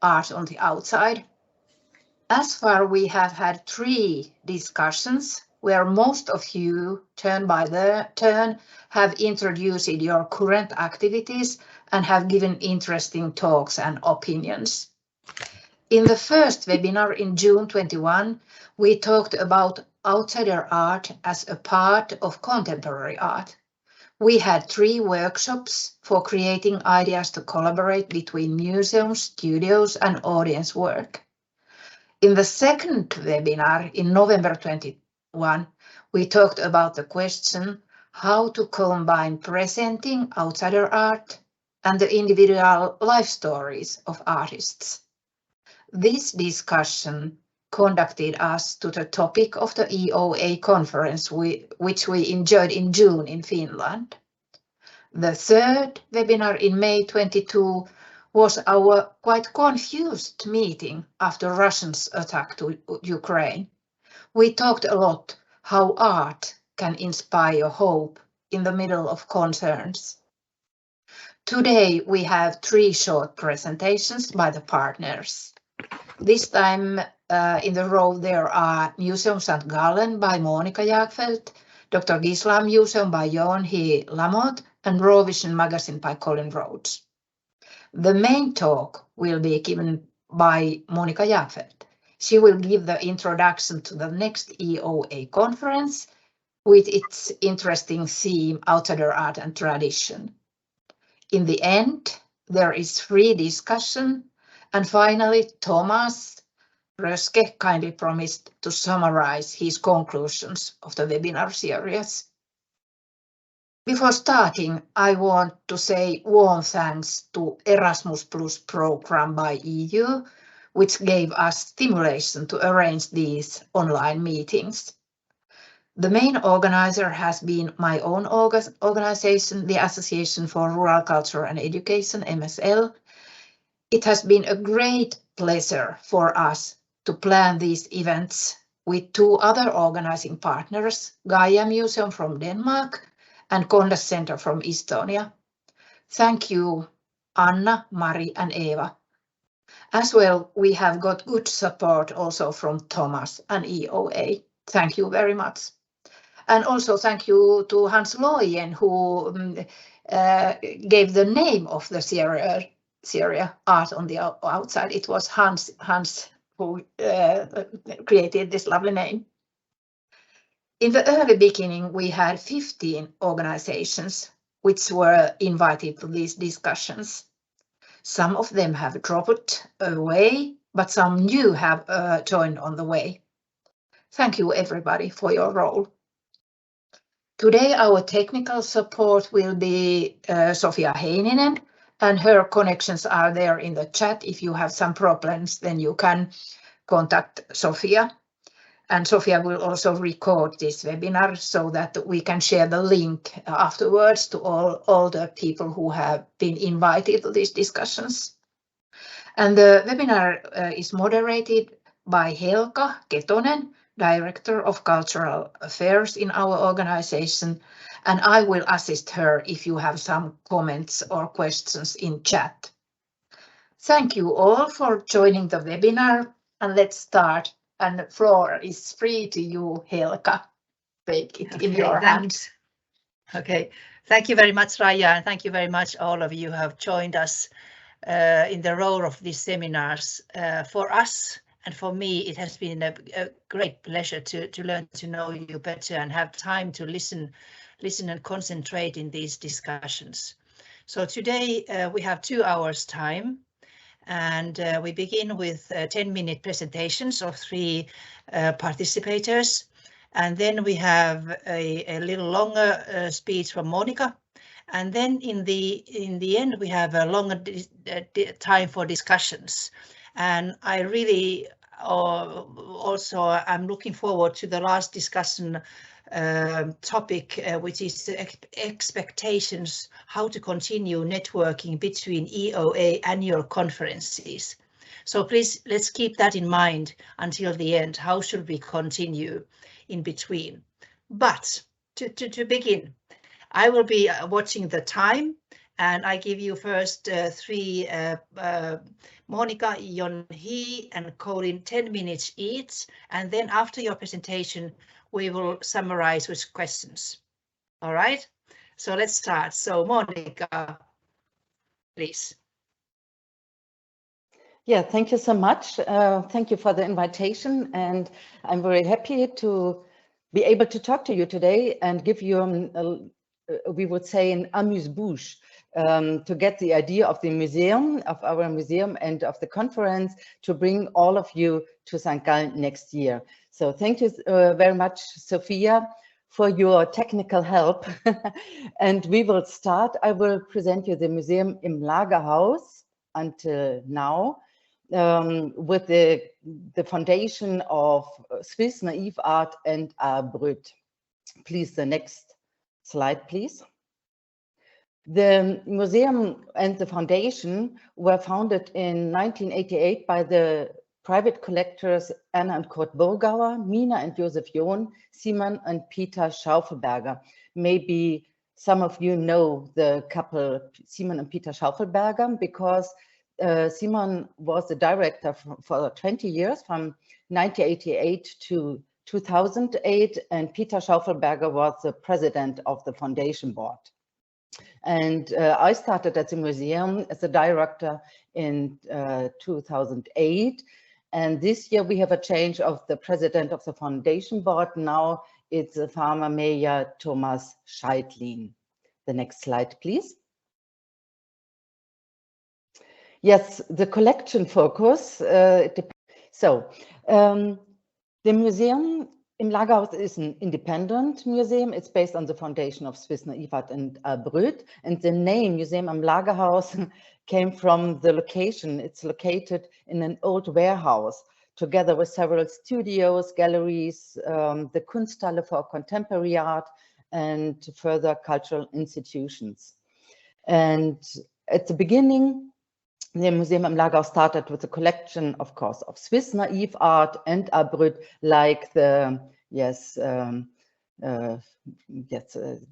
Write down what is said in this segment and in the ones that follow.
Art on the Outside. As far we have had 3 discussions where most of you, turn by turn, have introduced your current activities and have given interesting talks and opinions. In the first webinar in June 21, we talked about outsider art as a part of contemporary art. We had 3 workshops for creating ideas to collaborate between museums, studios, and audience work. In the second webinar in November 21, we talked about the question how to combine presenting outsider art and the individual life stories of artists. This discussion conducted us to the topic of the EOA conference, which we enjoyed in June in Finland. The third webinar in May 22 was our quite confused meeting after Russia's attack to Ukraine. We talked a lot how art can inspire hope in the middle of concerns. Today we have 3 short presentations by the partners. This time in the row there are Museum St. Gallen by Monika Jagfeld, Dr. Guislain Museum by Yoon Lamot, and Raw Vision Magazine by Colin Rhodes. The main talk will be given by Monika Jagfeld. She will give the introduction to the next EOA conference with its interesting theme, Outsider Art and Tradition. In the end, there is free discussion, and finally, Thomas Röske kindly promised to summarize his conclusions of the webinar series. Before starting, I want to say warm thanks to Erasmus Plus program by EU, which gave us stimulation to arrange these online meetings. The main organizer has been my own organization, the Association for Rural Culture and Education, MSL. It has been a great pleasure for us to plan these events with 2 other organizing partners, GAIA Museum from Denmark and Kondas Center from Estonia. Thank you, Anna, Mari, and Eva. As well, we have got good support also from Thomas and EOA. Thank you very much. And also thank you to Hans Loyen, who gave the name of the series Art on the Outside. It was Hans who created this lovely name. In the early beginning, we had 15 organizations which were invited to these discussions. Some of them have dropped away, but some new have joined on the way. Thank you everybody for your role. Today our technical support will be Sofia Heininen, and her connections are there in the chat. If you have some problems, then you can contact Sofia. And Sofia will also record this webinar so that we can share the link afterwards to all the people who have been invited to these discussions. And the webinar is moderated by Helka Ketonen, Director of Cultural Affairs in our organization, and I will assist her if you have some comments or questions in chat. Thank you all for joining the webinar, and let's start. And the floor is free to you, Helka. Take it in your hands. Okay, thank you very much, Raija, and thank you very much all of you who have joined us in the role of these seminars. For us and for me, it has been a great pleasure to learn to know you better and have time to listen and concentrate in these discussions. So today we have 2 hours time. And we begin with 10-minute presentations of 3 participators. And then we have a little longer speech from Monika. And then in the end, we have a longer time for discussions. And I really also I'm looking forward to the last discussion topic, which is the expectations, how to continue networking between EOA annual conferences. So please, let's keep that in mind until the end. How should we continue in between? But to begin, I will be watching the time, And I give you first three, Monika, Yoon, and Colin, 10 minutes each. And then after your presentation, we will summarize with questions. All right, so let's start. So Monika, please. Yeah, thank you so much. Thank you for the invitation. And I'm very happy to be able to talk to you today and give you, we would say, an amuse-bouche to get the idea of the museum, of our museum and of the conference, to bring all of you to St. Gallen next year. So thank you very much, Sophia, for your technical help. And we will start. I will present you the museum im Lagerhaus until now. With the foundation of Swiss naive art and Art Brut. Please, the next slide, please. The museum and the foundation were founded in 1988 by the private collectors Anna and Kurt Burgauer, Mina and Josef Yoon, Simon and Peter Schaufelberger. Maybe some of you know the couple Simon and Peter Schaufelberger because Simon was the director for 20 years, from 1988 to 2008, and Peter Schaufelberger was the president of the foundation board. And I started at the museum as a director in 2008. And this year we have a change of the president of the foundation board. Now it's the former mayor, Thomas Scheidlin. The next slide, please. Yes, the collection focus. The museum im Lagerhaus is an independent museum. It's based on the foundation of Swiss naive art and Art Brut. And the name Museum am Lagerhaus came from the location. It's located in an old warehouse, together with several studios, galleries, the Kunsthalle for contemporary art, and further cultural institutions. And at the beginning, the Museum am Lagerhaus started with a collection, of course, of Swiss naive art and Art Brut, like the,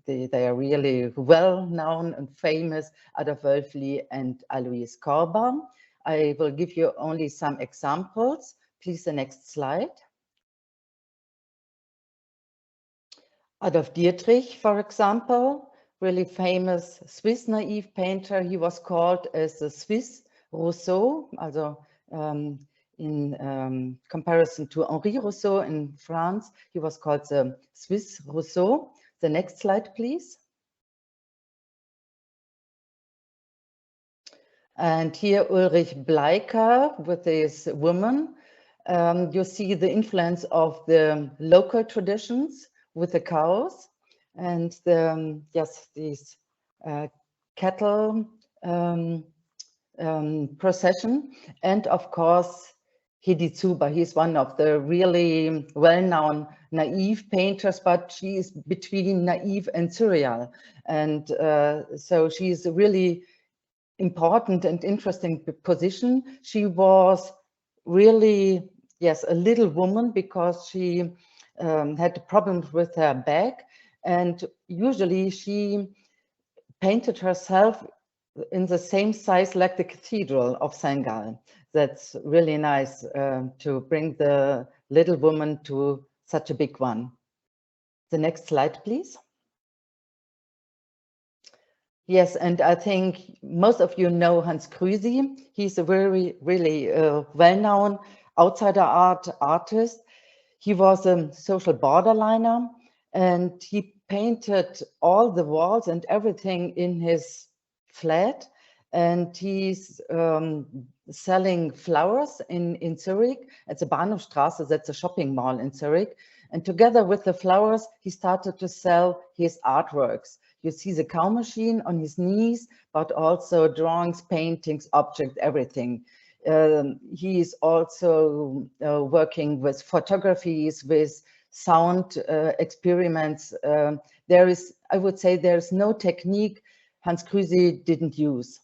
they are really well known and famous, Ada Wölfli and Alois Korber. I will give you only some examples. Please, the next slide. Adolf Dietrich, for example, really famous Swiss naive painter. He was called as the Swiss Rousseau, also in comparison to Henri Rousseau in France, he was called the Swiss Rousseau. The next slide, please. And here Ulrich Bleicher with this woman. You see the influence of the local traditions with the cows and the, these cattle procession, and of course Hidizuba. He's one of the really well-known naive painters, but she is between naive and surreal, and so she's a really important and interesting position. She was really, a little woman because she had problems with her back, and usually she painted herself in the same size like the cathedral of St. Gallen. That's really nice to bring the little woman to such a big one. The next slide, please. Yes, and I think most of you know Hans Krüsi. He's a very, really well-known outsider art artist. He was a social borderliner, and he painted all the walls and everything in his flat, and he's selling flowers in Zurich at the Bahnhofstrasse. That's a shopping mall in Zurich. And together with the flowers, he started to sell his artworks. You see the cow machine on his knees, but also drawings, paintings, objects, everything. He is also working with photographies, with sound experiments. There is, I would say, there's no technique Hans Krüsi didn't use.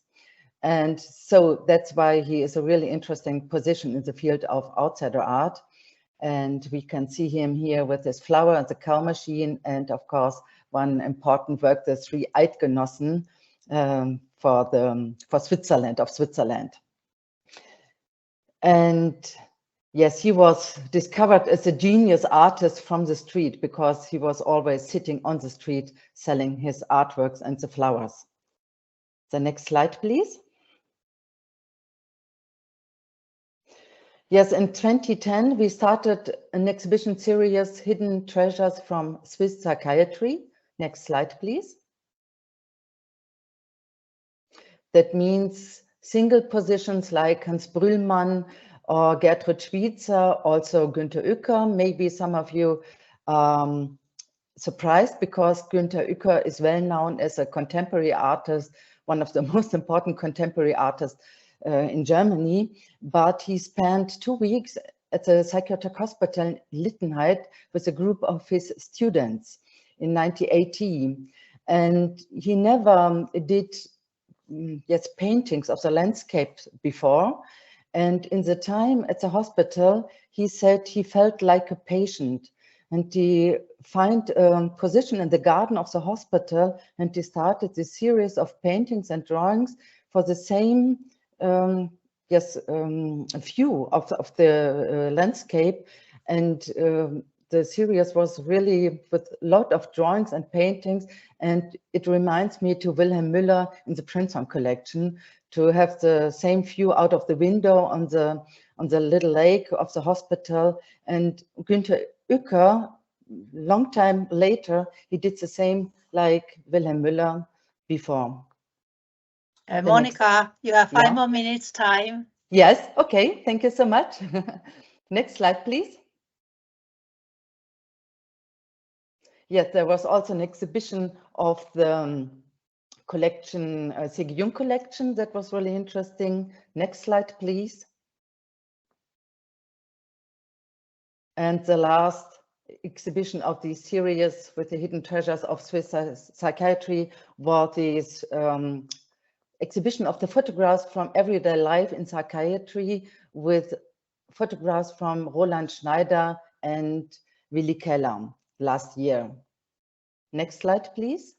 And so that's why he is a really interesting position in the field of outsider art. And we can see him here with his flower and the cow machine. And of course, one important work, the three Eidgenossen, for Switzerland. And yes, he was discovered as a genius artist from the street because he was always sitting on the street selling his artworks and the flowers. The next slide, please. Yes, in 2010, we started an exhibition series, Hidden Treasures from Swiss Psychiatry. Next slide, please. That means single positions like Hans Brühlmann or Gertrud Schwitzer, also Günter Uecker. Maybe some of you surprised because Günter Uecker is well known as a contemporary artist, one of the most important contemporary artists in Germany, but he spent 2 weeks at the psychiatric hospital in Littenheit with a group of his students in 1980. And he never did paintings of the landscape before. And in the time at the hospital, he said he felt like a patient. And he found a position in the garden of the hospital, and he started this series of paintings and drawings for the same view of the landscape. And the series was really with a lot of drawings and paintings, and it reminds me to Wilhelm Müller in the Prinzhorn collection, to have the same view out of the window on the little lake of the hospital. And Günter Uecker, long time later, he did the same like Wilhelm Müller before. Monika, you have 5 more minutes time. Yes, okay, thank you so much. Next slide, please. Yes, there was also an exhibition of the collection, C.G. Jung collection, that was really interesting. Next slide, please. And the last exhibition of the series with the Hidden Treasures of Swiss Psychiatry was this exhibition of the photographs from everyday life in psychiatry with photographs from Roland Schneider and Willi Keller last year. Next slide, please.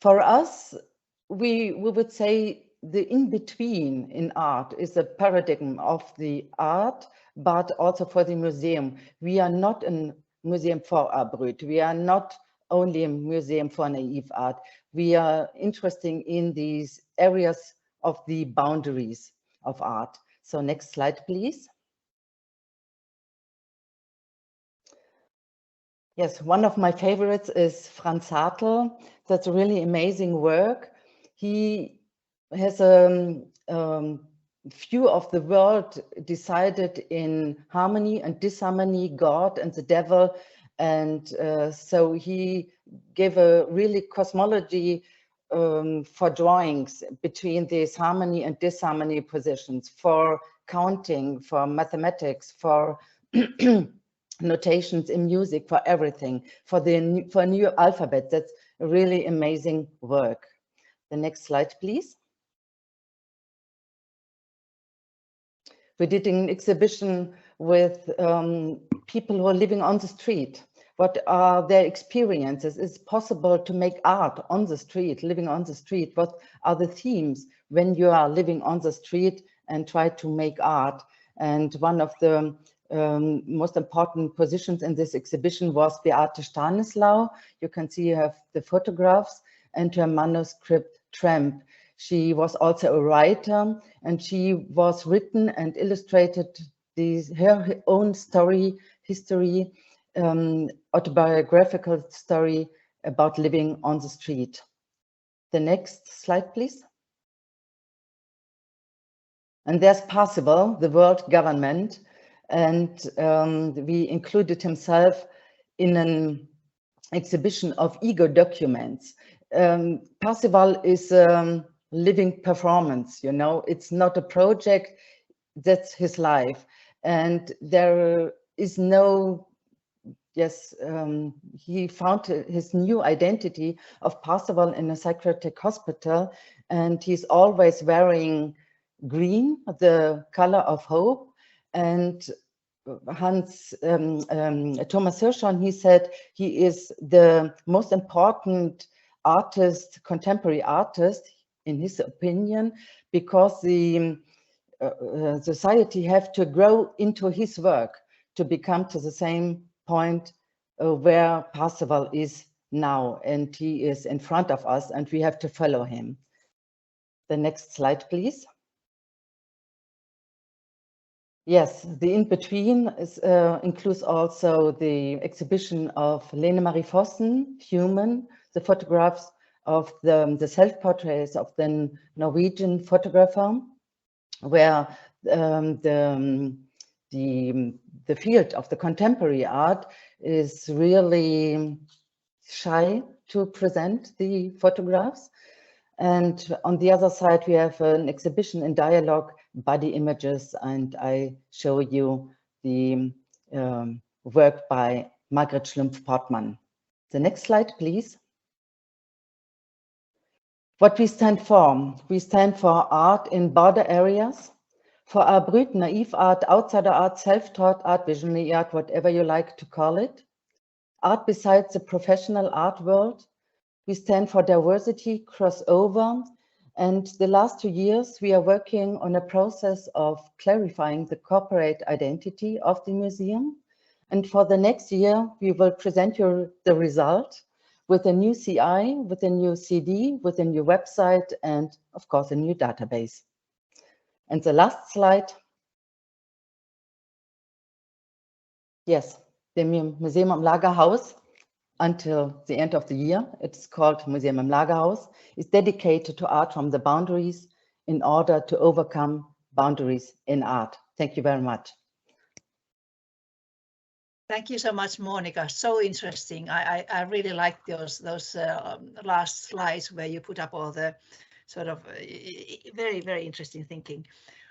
For us, we would say the in-between in art is a paradigm of the art, but also for the museum. We are not a museum for art brut. We are not only a museum for naive art. We are interested in these areas of the boundaries of art. So next slide, please. Yes, one of my favorites is Franz Hartl. That's a really amazing work. He has a view of the world decided in harmony and disharmony, God and the devil. And so he gave a really cosmology for drawings between these harmony and disharmony positions, for counting, for mathematics, for notations in music, for everything, for new alphabet. That's a really amazing work. The next slide, please. We did an exhibition with people who are living on the street. What are their experiences? Is it possible to make art on the street, living on the street? What are the themes when you are living on the street and try to make art? And one of the most important positions in this exhibition was Beate Stanislau. You can see her the photographs and her manuscript Tramp. She was also a writer, and she was written and illustrated her own history, autobiographical story about living on the street. The next slide, please. And there's Parzival, the world government, and we included himself in an exhibition of ego documents. Parzival is living performance, you know, it's not a project, that's his life. And there is no, he found his new identity of Parzival in a psychiatric hospital, and he's always wearing green, the color of hope. And Thomas Hirschhorn, he said he is the most important artist, contemporary artist, in his opinion, because the society have to grow into his work to become to the same point where Parsifal is now, and he is in front of us and we have to follow him. The next slide, please. Yes, the in-between includes also the exhibition of Lene Marie Fossen, Human, the photographs of the self-portraits of the Norwegian photographer, where the field of the contemporary art is really shy to present the photographs. And on the other side, we have an exhibition in dialogue, body images, and I show you the work by Margret Schlumpf-Portmann. The next slide, please. What we stand for art in border areas, for our brut, naive art, outsider art, self-taught art, visionary art, whatever you like to call it. Art besides the professional art world. We stand for diversity, crossover, and the last 2 years we are working on a process of clarifying the corporate identity of the museum. And for the next year, we will present you the result with a new CI, with a new CD, with a new website, and of course a new database. And the last slide. Yes, the Museum am Lagerhaus, until the end of the year, it's called Museum am Lagerhaus, is dedicated to art from the boundaries in order to overcome boundaries in art. Thank you very much. Thank you so much, Monika. So interesting. I really like those last slides where you put up all the sort of very, very interesting thinking.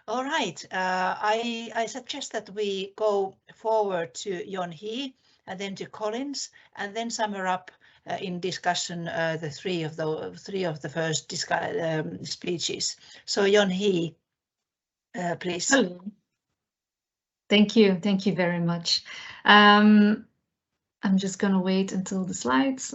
All right, I suggest that we go forward to Yoon and then to Collins, and then sum up in discussion the three of the first speeches. So Yoon, please. Hello. Thank you very much. I'm just gonna wait until the slides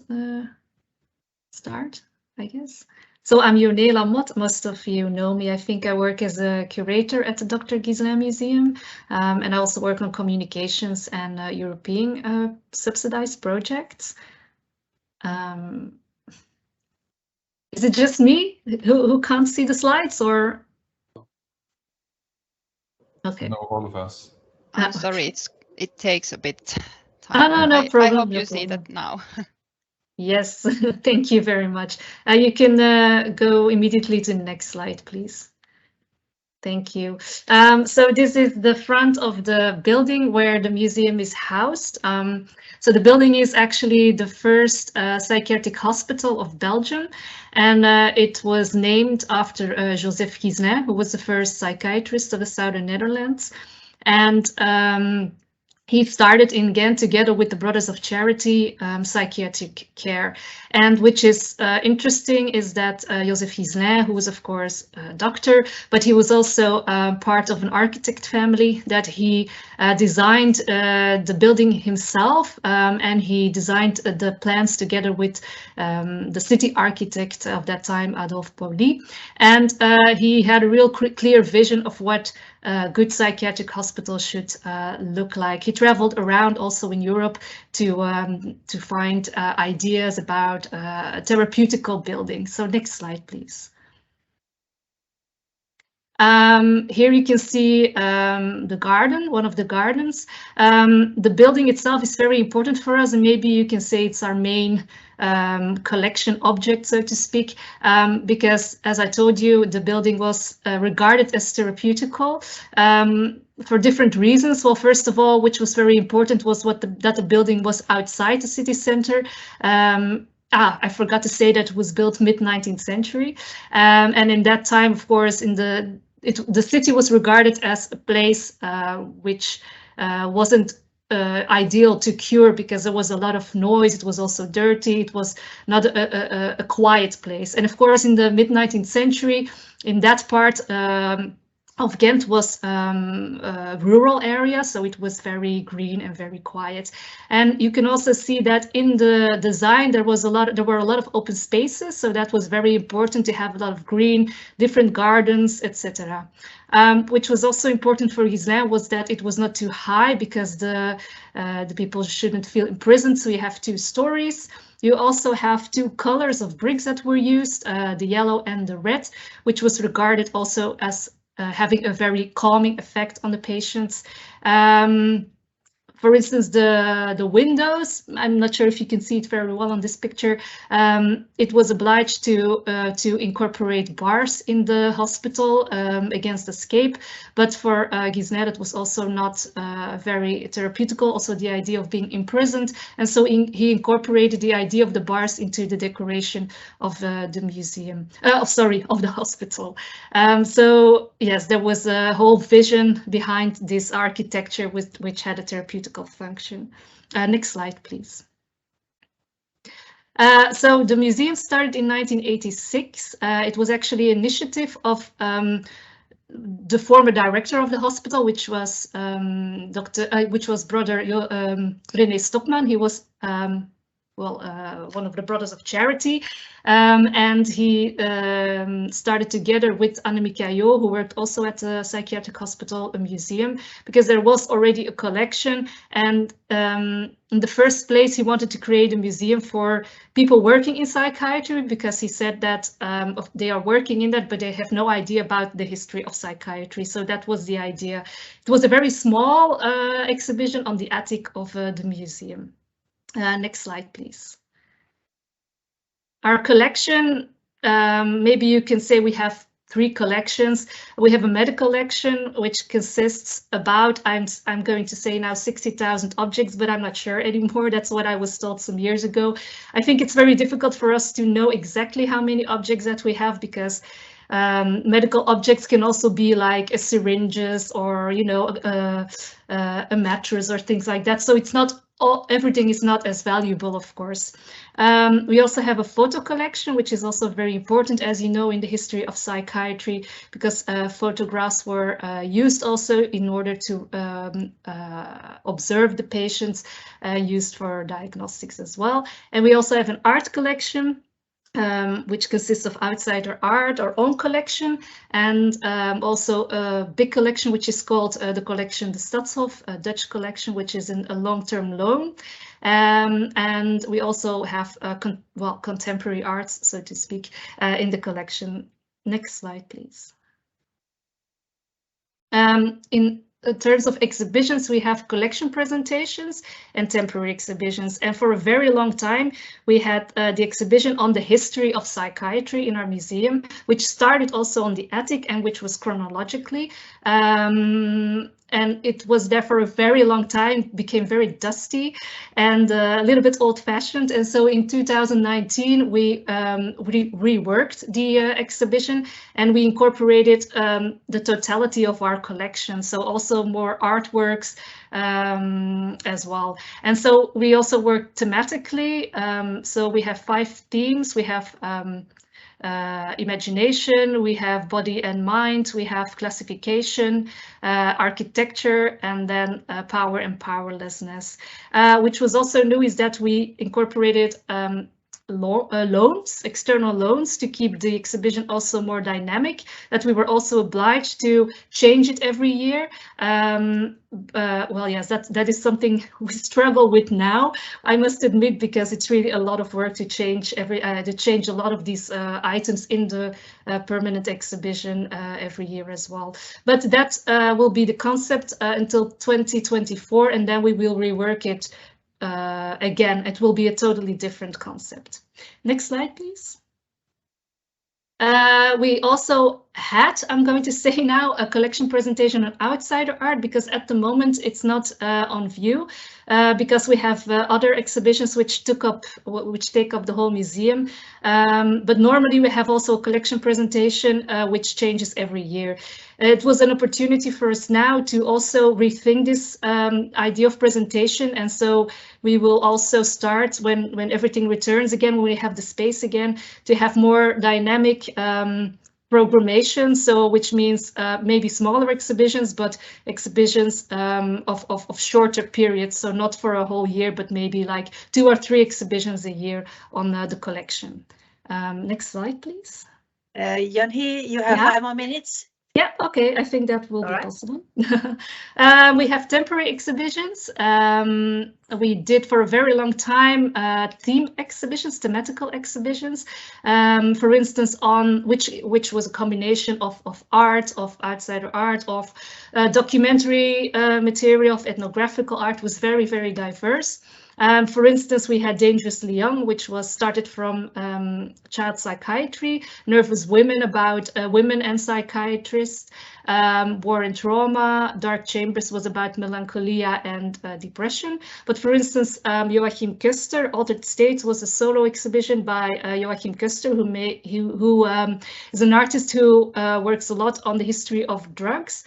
start, I guess. So I'm Yoon Lamot. Most of you know me. I think I work as a curator at the Dr. Guislain Museum, and I also work on communications and European subsidized projects. Is it just me who can't see the slides, or? Okay. No, all of us. I'm sorry, it takes a bit time. No problem. I hope no you see problem. that now. Yes, thank you very much. You can go immediately to the next slide, please. Thank you. So this is the front of the building where the museum is housed. So the building is actually the first psychiatric hospital of Belgium, and it was named after Joseph Guislain, who was the first psychiatrist of the Southern Netherlands. And he started in Ghent together with the Brothers of Charity psychiatric care. And which is interesting is that Joseph Guislain, who was of course a doctor, but he was also part of an architect family, that he designed the building himself, and he designed the plans together with the city architect of that time, Adolphe Pauli. And he had a real clear vision of what a good psychiatric hospital should look like. He traveled around also in Europe to find ideas about therapeutical building. So next slide, please. Here you can see the garden, one of the gardens. The building itself is very important for us, and maybe you can say it's our main collection object, so to speak, because as I told you, the building was regarded as therapeutical for different reasons. Well, first of all, which was very important, was that the building was outside the city center. I forgot to say that it was built mid-19th century, and in that time, of course, the city was regarded as a place which wasn't ideal to cure, because there was a lot of noise. It was also dirty. It was not a quiet place. And of course, in the mid-19th century, in that part, of Ghent was a rural area, so it was very green and very quiet. And you can also see that in the design there were a lot of open spaces, so that was very important to have a lot of green, different gardens, etc. Which was also important for Guislain was that it was not too high, because the people shouldn't feel imprisoned, so you have 2 stories. You also have 2 colors of bricks that were used, the yellow and the red, which was regarded also as having a very calming effect on the patients. For instance, the windows, I'm not sure if you can see it very well on this picture. It was obliged to incorporate bars in the hospital against escape. But for Guislain, it was also not very therapeutical, also the idea of being imprisoned. And so he incorporated the idea of the bars into the decoration of the museum, of the hospital. So yes, there was a whole vision behind this architecture which had a therapeutical function. Next slide, please. So the museum started in 1986. It was actually an initiative of the former director of the hospital, which was brother René Stockman. He was one of the brothers of charity, and he started together with Monika Jagfeld, who worked also at the psychiatric hospital, a museum, because there was already a collection. And in the first place, he wanted to create a museum for people working in psychiatry, because he said that they are working in that, but they have no idea about the history of psychiatry. So that was the idea. It was a very small exhibition on the attic of the museum. Next slide, please. Our collection, maybe you can say we have 3 collections. We have a medical collection, which consists about, I'm going to say now 60,000 objects, but I'm not sure anymore. That's what I was told some years ago. I think it's very difficult for us to know exactly how many objects that we have, because medical objects can also be like a syringes or, you know, a mattress or things like that. So it's not everything is not as valuable, of course. We also have a photo collection, which is also very important, as you know, in the history of psychiatry, because photographs were used also in order to observe the patients, used for diagnostics as well. And we also have an art collection, which consists of Outsider Art, our own collection, and also a big collection, which is called the collection de Stadshof, a Dutch collection, which is in a long-term loan. And we also have contemporary arts, so to speak, in the collection. Next slide, please. In terms of exhibitions, we have collection presentations and temporary exhibitions. And for a very long time, we had the exhibition on the history of psychiatry in our museum, which started also on the attic and which was chronologically. And it was there for a very long time, became very dusty and a little bit old-fashioned. And so in 2019, we reworked the exhibition, and we incorporated the totality of our collection. So also more artworks as well. And so we also work thematically. So we have 5 themes. We have imagination, we have body and mind, we have classification, architecture, and then power and powerlessness. Which was also new is that we incorporated loans, external loans, to keep the exhibition also more dynamic, that we were also obliged to change it every year. Well, yes, that is something we struggle with now, I must admit, because it's really a lot of work to change a lot of these items in the permanent exhibition every year as well. But that will be the concept until 2024, and then we will rework it again. It will be a totally different concept. Next slide, please. We also had, I'm going to say now, a collection presentation on Outsider Art, because at the moment it's not on view, because we have other exhibitions which take up the whole museum. But normally we have also a collection presentation which changes every year. It was an opportunity for us now to also rethink this idea of presentation, and so we will also start when everything returns again, when we have the space again, to have more dynamic programmation, so which means maybe smaller exhibitions, but exhibitions of shorter periods, so not for a whole year, but maybe like 2 or 3 exhibitions a year on the collection. Next slide, please. Yoon-hee, you have 5 more minutes. Yeah, okay, I think that will be possible. We have temporary exhibitions. We did for a very long time theme exhibitions, thematical exhibitions. For instance, on which was a combination of art, of outsider art, of documentary material, of ethnographical art, was very, very diverse. For instance, we had Dangerously Young, which was started from child psychiatry, Nervous Women about women and psychiatrists, War and Trauma, Dark Chambers was about melancholia and depression. But for instance, Joachim Köster, Altered States, was a solo exhibition by Joachim Köster, who is an artist who works a lot on the history of drugs.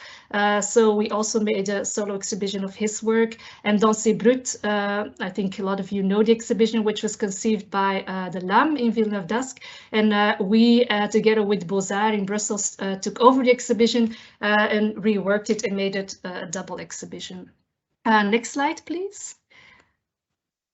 So we also made a solo exhibition of his work. And Danser Brut, I think a lot of you know the exhibition, which was conceived by the LAM in Villeneuve d'Ascq. And we, together with Beaux-Arts in Brussels, took over the exhibition and reworked it and made it a double exhibition. Next slide, please.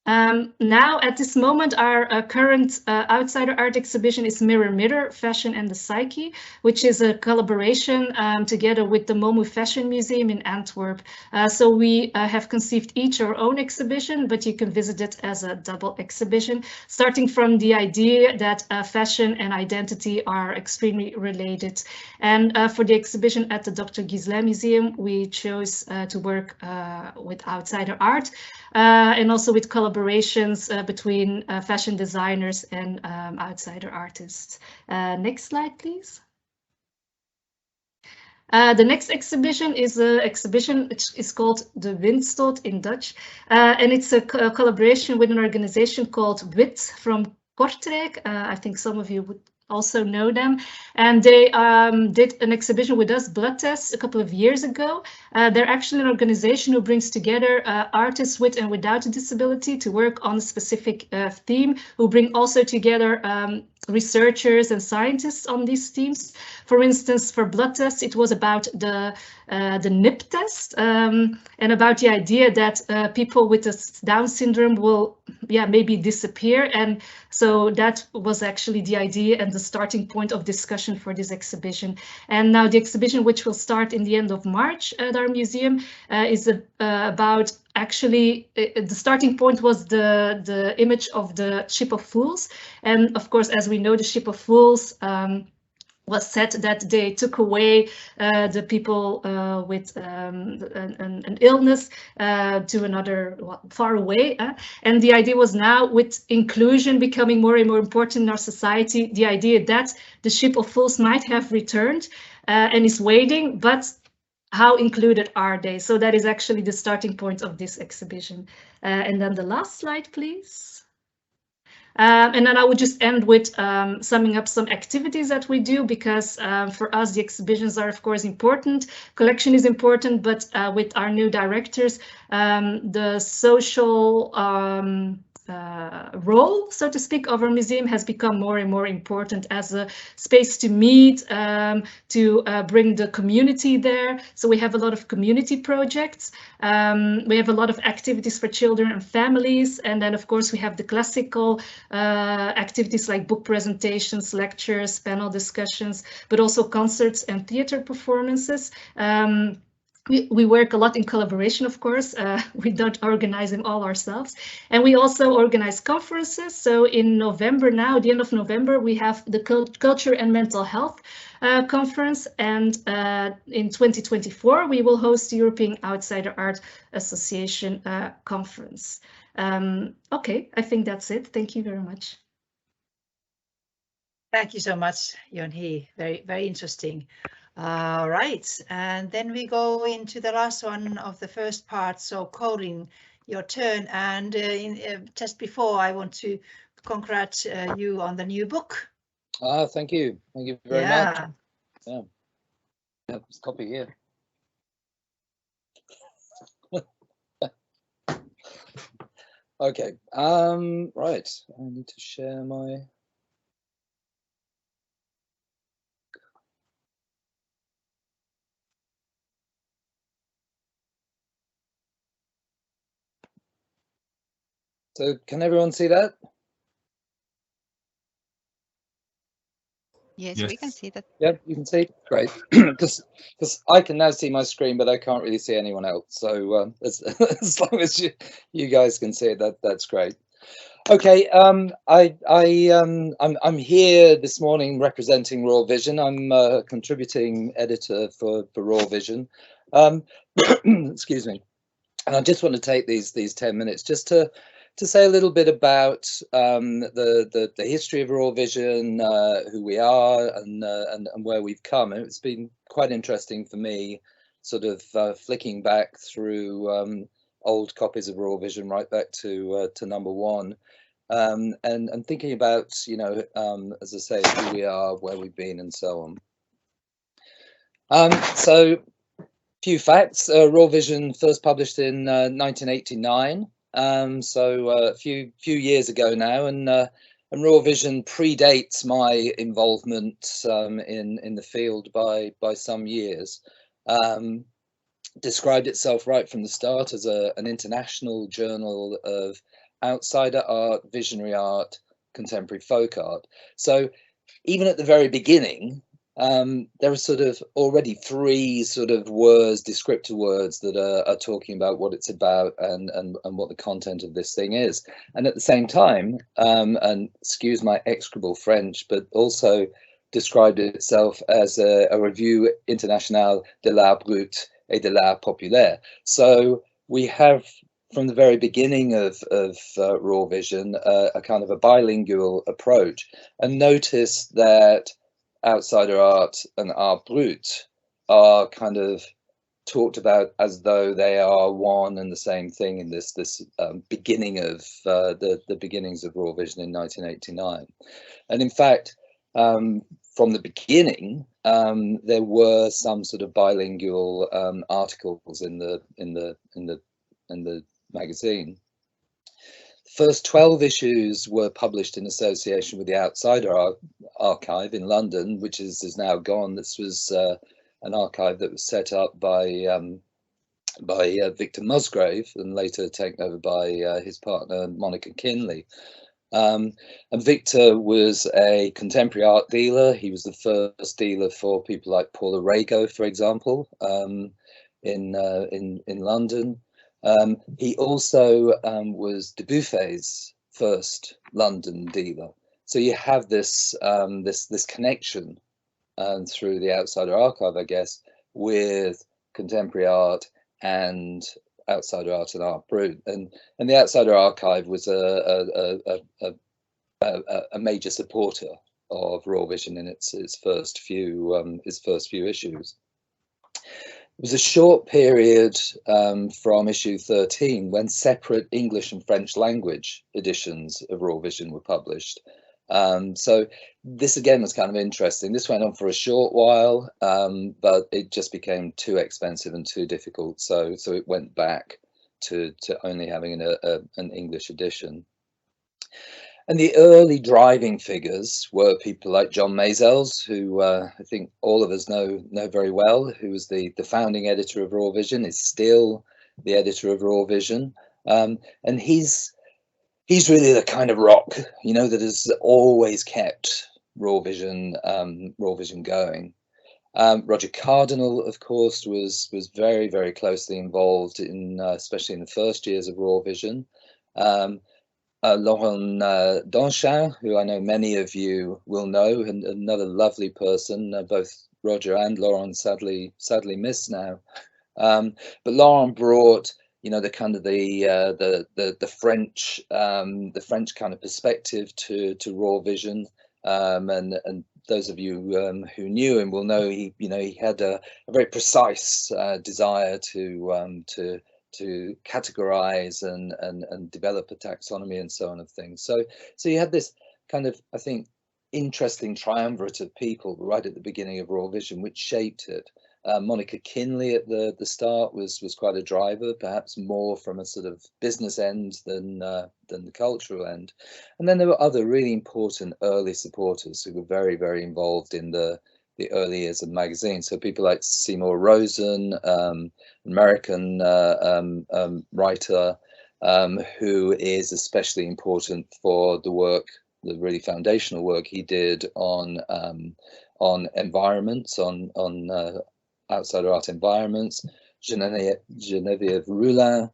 Now, at this moment, our current outsider art exhibition is Mirror Mirror, Fashion and the Psyche, which is a collaboration together with the Momu Fashion Museum in Antwerp. So we have conceived each our own exhibition, but you can visit it as a double exhibition, starting from the idea that fashion and identity are extremely related. And for the exhibition at the Dr. Guislain Museum, we chose to work with outsider art and also with collaborations between fashion designers and outsider artists. Next slide, please. The next exhibition is an exhibition which is called The Windstoot in Dutch, and it's a collaboration with an organization called WIT from Kortrijk. I think some of you would also know them, and they did an exhibition with us, Blood Tests, a couple of years ago. They're actually an organization who brings together artists with and without a disability to work on a specific theme, who bring also together researchers and scientists on these themes. For instance, for Blood Tests, it was about the NIP test and about the idea that people with the Down syndrome will maybe disappear. And so that was actually the idea and the starting point of discussion for this exhibition. And now the exhibition, which will start in the end of March at our museum, is about actually the starting point was the image of the Ship of Fools. And of course, as we know, the Ship of Fools was said that they took away the people with an illness to another, far away. And the idea was now, with inclusion becoming more and more important in our society, the idea that the Ship of Fools might have returned and is waiting, but how included are they? So that is actually the starting point of this exhibition. And then the last slide, please. And then I would just end with summing up some activities that we do, because for us, the exhibitions are, of course, important. Collection is important, but with our new directors, the social role, so to speak, of our museum has become more and more important as a space to meet, to bring the community there. So we have a lot of community projects. We have a lot of activities for children and families. And then, of course, we have the classical activities like book presentations, lectures, panel discussions, but also concerts and theater performances. We work a lot in collaboration, of course. We don't organize them all ourselves. And we also organize conferences. So in November now, the end of November, we have the Culture and Mental Health conference. And in 2024, we will host the European Outsider Art Association conference. Okay, I think that's it. Thank you very much. Thank you so much, Yoon-hee. Very, very interesting. All right, and then we go into the last one of the first part. So Colin, your turn. And just before, I want to congratulate you on the new book. Thank you. Thank you very much. Yeah. There's a copy here. Okay. Right. I need to share my. So can everyone see that? Yes, we can see that. Yeah, you can see. Great. Because I can now see my screen, but I can't really see anyone else. So as long as you guys can see it, that's great. Okay, I'm here this morning representing Raw Vision. I'm a contributing editor for Raw Vision. Excuse me. And I just want to take these 10 minutes just to say a little bit about the history of Raw Vision, who we are, and where we've come. And it's been quite interesting for me, sort of flicking back through old copies of Raw Vision right back to #1, and thinking about, you know, as I say, who we are, where we've been, and so on. So, few facts. Raw Vision first published in 1989, so a few years ago now, and Raw Vision predates my involvement in the field by some years. Described itself right from the start as an international journal of outsider art, visionary art, contemporary folk art. So even at the very beginning, there are sort of already 3 sort of words, descriptor words, that are talking about what it's about and what the content of this thing is. And at the same time, and excuse my execrable French, but also described itself as a revue internationale de l'art brut et de l'art populaire. So we have, from the very beginning of Raw Vision, a kind of a bilingual approach. And notice that outsider art and art brut are kind of talked about as though they are one and the same thing in this beginning of the beginnings of Raw Vision in 1989. And in fact, from the beginning, there were some sort of bilingual articles in the magazine. The first 12 issues were published in association with the Outsider Archive in London, which is now gone. This was an archive that was set up by Victor Musgrave and later taken over by his partner Monika Jagfeld. And Victor was a contemporary art dealer. He was the first dealer for people like Paula Rego, for example, in London. He also was Dubufay's first London dealer. So you have this this connection through the Outsider Archive, I guess, with contemporary art and outsider art and art brut. And the Outsider Archive was a major supporter of Raw Vision in its first few issues. It was a short period from issue 13 when separate English and French language editions of Raw Vision were published. So this again was kind of interesting. This went on for a short while, but it just became too expensive and too difficult. So it went back to only having an English edition. And the early driving figures were people like John Mazels, who I think all of us know very well, who was the founding editor of Raw Vision, is still the editor of Raw Vision. And he's really the kind of rock, you know, that has always kept Raw Vision going. Roger Cardinal, of course, was very, very closely involved in, especially in the first years of Raw Vision. Laurent Donchin, who I know many of you will know, and another lovely person. Both Roger and Laurent sadly missed now. But Laurent brought, you know, the kind of the French kind of perspective to Raw Vision, and those of you who knew him will know he had a very precise desire to categorize and develop a taxonomy and so on of things. So you had this kind of, I think, interesting triumvirate of people right at the beginning of Raw Vision, which shaped it. Monika Jagfeld at the start was quite a driver, perhaps more from a sort of business end than the cultural end. And then there were other really important early supporters who were very, very involved in the early years of the magazine. So people like Seymour Rosen, American writer, who is especially important for the work, the really foundational work he did on environments, on outsider art environments. Geneviève Roulin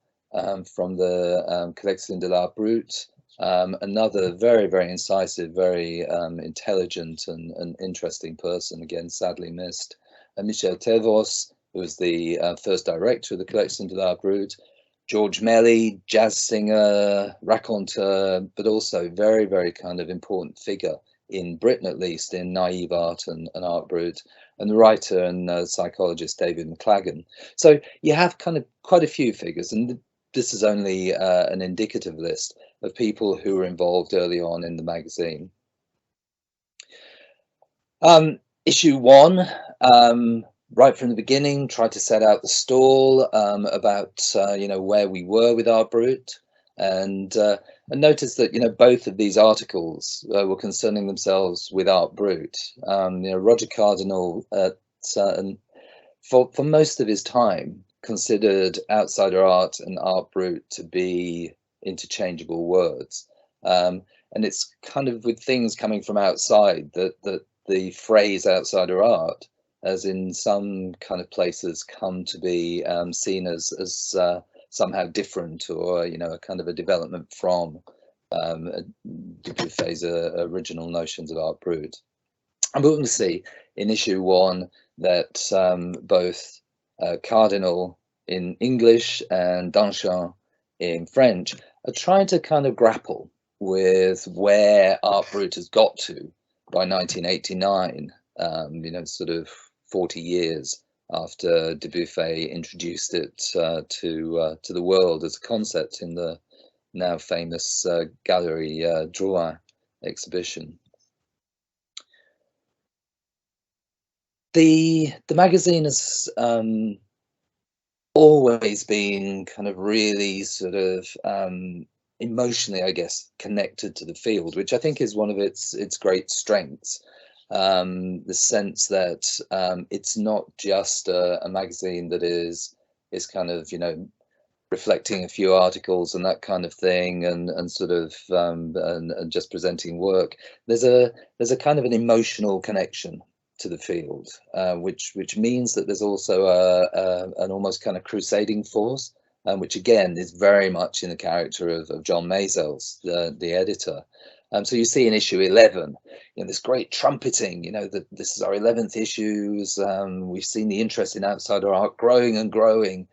from the Collection de l'Art Brut, another very, very incisive, very intelligent and interesting person, again sadly missed. Michel Tevos, who was the first director of the Collection de l'Art Brut. George Melly, jazz singer, raconteur, but also very, very kind of important figure in Britain, at least, in naive art and art brut, and the writer and psychologist David McLagan. So you have kind of quite a few figures, and this is only an indicative list of people who were involved early on in the magazine. Issue 1, right from the beginning, tried to set out the stall about you know, where we were with Art Brut, and notice that, you know, both of these articles were concerning themselves with Art Brut. You know, Roger Cardinal, for most of his time, considered outsider art and Art Brut to be interchangeable words, and it's kind of with things coming from outside that the phrase outsider art, as in some kind of places, come to be seen as somehow different, or, you know, a kind of a development from Dubuffet's original notions of Art Brut. And we're going to see in issue 1 that both Cardinal in English and Danchamp in French are trying to kind of grapple with where Art Brut has got to by 1989, you know, sort of 40 years after Dubuffet introduced it to the world as a concept in the now famous Gallery Drouin exhibition. The magazine has always been kind of really sort of emotionally, I guess, connected to the field, which I think is one of its great strengths. The sense that it's not just a magazine that is kind of, you know, reflecting a few articles and that kind of thing, and sort of and just presenting work. There's a kind of an emotional connection to the field, which means that there's also an almost kind of crusading force, which again is very much in the character of John Maysels, the editor. So you see in issue 11, you know, this great trumpeting, you know, that this is our 11th issues. We've seen the interest in outsider art growing and growing.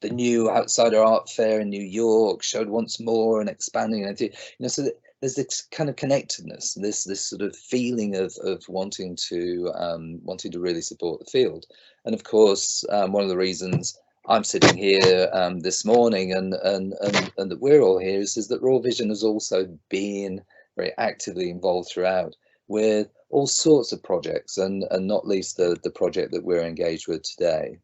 The new Outsider Art Fair in New York showed once more and expanding, and you know, so there's this kind of connectedness, this sort of feeling of wanting to really support the field. And of course, one of the reasons I'm sitting here this morning and that we're all here is that Raw Vision has also been very actively involved throughout with all sorts of projects, and not least the project that we're engaged with today.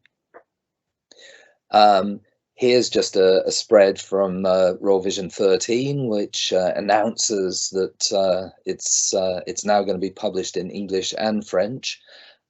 Here's just a spread from Raw Vision 13, which announces that it's now going to be published in English and French,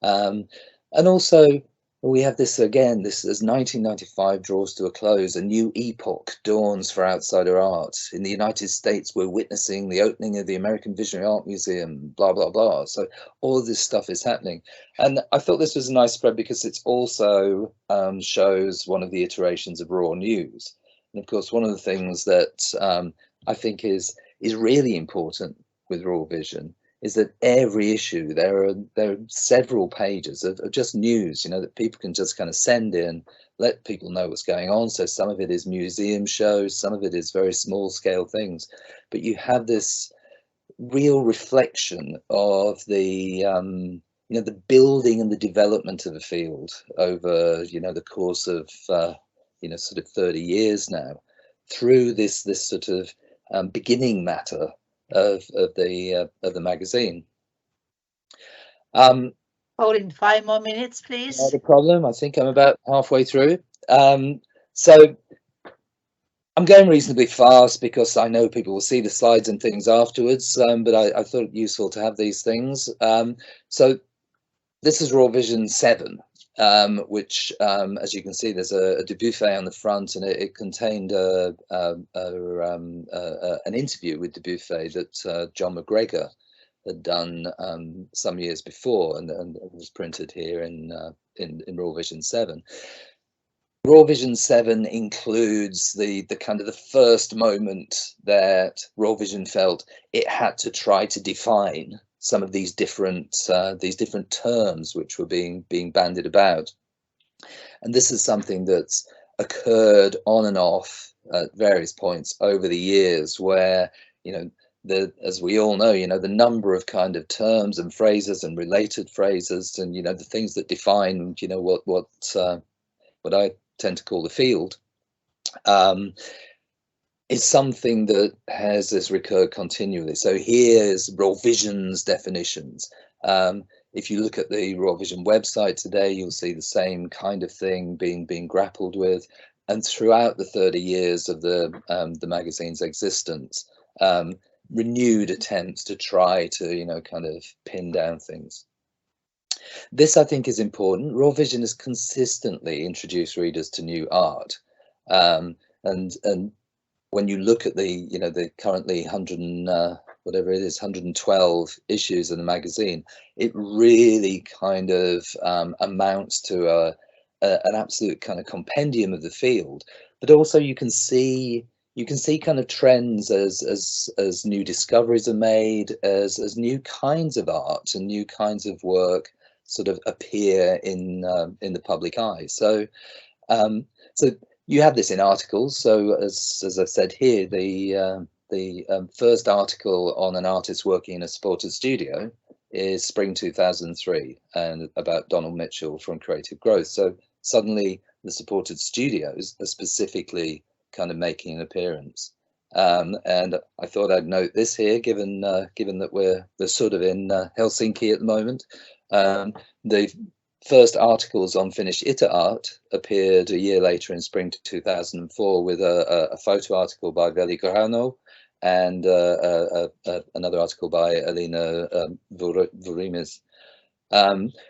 and also we have this again. This as 1995 draws to a close, a new epoch dawns for outsider art. In the United States, we're witnessing the opening of the American Visionary Art Museum, blah, blah, blah. So all of this stuff is happening. And I thought this was a nice spread because it also shows one of the iterations of Raw News. And of course, one of the things that I think is really important with Raw Vision is that every issue there are several pages of just news, you know, that people can just kind of send in, let people know what's going on. So some of it is museum shows, some of it is very small scale things, but you have this real reflection of the you know, the building and the development of the field over, you know, the course of you know, sort of 30 years now, through this sort of beginning matter of the magazine. Colin, 5 more minutes, please. Not a problem. I think I'm about halfway through. So I'm going reasonably fast because I know people will see the slides and things afterwards, but I thought it useful to have these things. So this is Raw Vision 7, which, as you can see, there's a Dubuffet on the front, and it contained an interview with Dubuffet that John McGregor had done some years before, and it was printed here in Raw Vision 7. Raw Vision 7 includes the kind of the first moment that Raw Vision felt it had to try to define some of these different terms which were being bandied about. And this is something that's occurred on and off at various points over the years, where, you know, as we all know, you know, the number of kind of terms and phrases and related phrases, and, you know, the things that define, you know, what I tend to call the field, is something that has recurred continually. So here's Raw Vision's definitions. If you look at the Raw Vision website today, you'll see the same kind of thing being grappled with. And throughout the 30 years of the magazine's existence, renewed attempts to try to, you know, kind of pin down things. This, I think, is important. Raw Vision has consistently introduced readers to new art, and when you look at the, you know, the currently 112 issues of the magazine, it really kind of amounts to an absolute kind of compendium of the field. But also you can see kind of trends as new discoveries are made, as new kinds of art and new kinds of work sort of appear in the public eye. So so you have this in articles. So as I've said here, the first article on an artist working in a supported studio is spring 2003, and about Donald Mitchell from Creative Growth. So suddenly the supported studios are specifically kind of making an appearance. And I thought I'd note this here, given that we're sort of in Helsinki at the moment. The first articles on Finnish ITE Art appeared a year later in spring 2004 with a photo article by Veli Grano and another article by Elina Vurimis.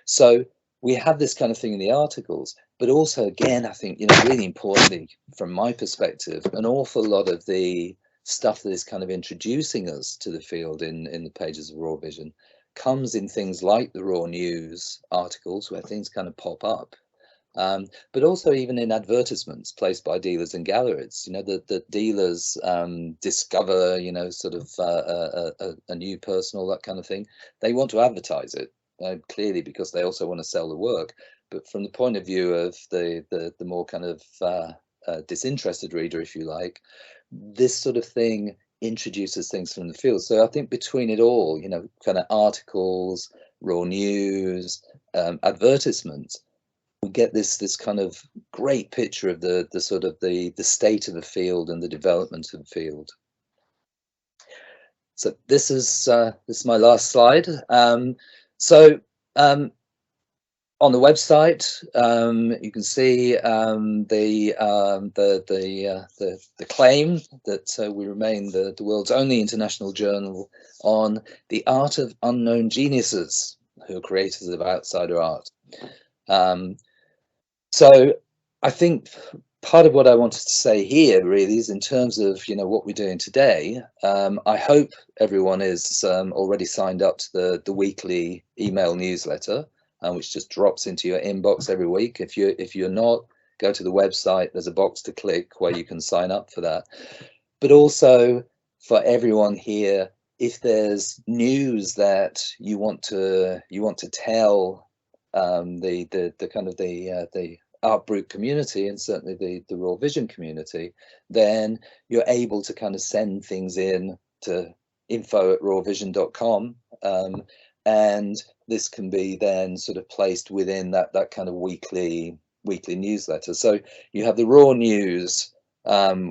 So we have this kind of thing in the articles, but also, again, I think, you know, really importantly from my perspective, an awful lot of the stuff that is kind of introducing us to the field in the pages of Raw Vision comes in things like the Raw News articles, where things kind of pop up, but also even in advertisements placed by dealers and galleries. You know, the dealers discover, you know, sort of a new person, all that kind of thing. They want to advertise it, clearly, because they also want to sell the work. But from the point of view of the more kind of disinterested reader, if you like, this sort of thing introduces things from the field. So I think between it all, you know, kind of articles, Raw News, advertisements, we get this kind of great picture of the sort of the state of the field and the development of the field. So this is my last slide. On the website, you can see the claim that we remain the world's only international journal on the art of unknown geniuses who are creators of outsider art. So I think part of what I wanted to say here really is in terms of, you know, what we're doing today. I hope everyone is already signed up to the weekly email newsletter, which just drops into your inbox every week. If you're not, go to the website. There's a box to click where you can sign up for that. But also for everyone here, if there's news that you want to tell the kind of the Art Brut community, and certainly the Raw Vision community, then you're able to kind of send things in to info@rawvision.com, and this can be then sort of placed within that kind of weekly newsletter. So you have the Raw News,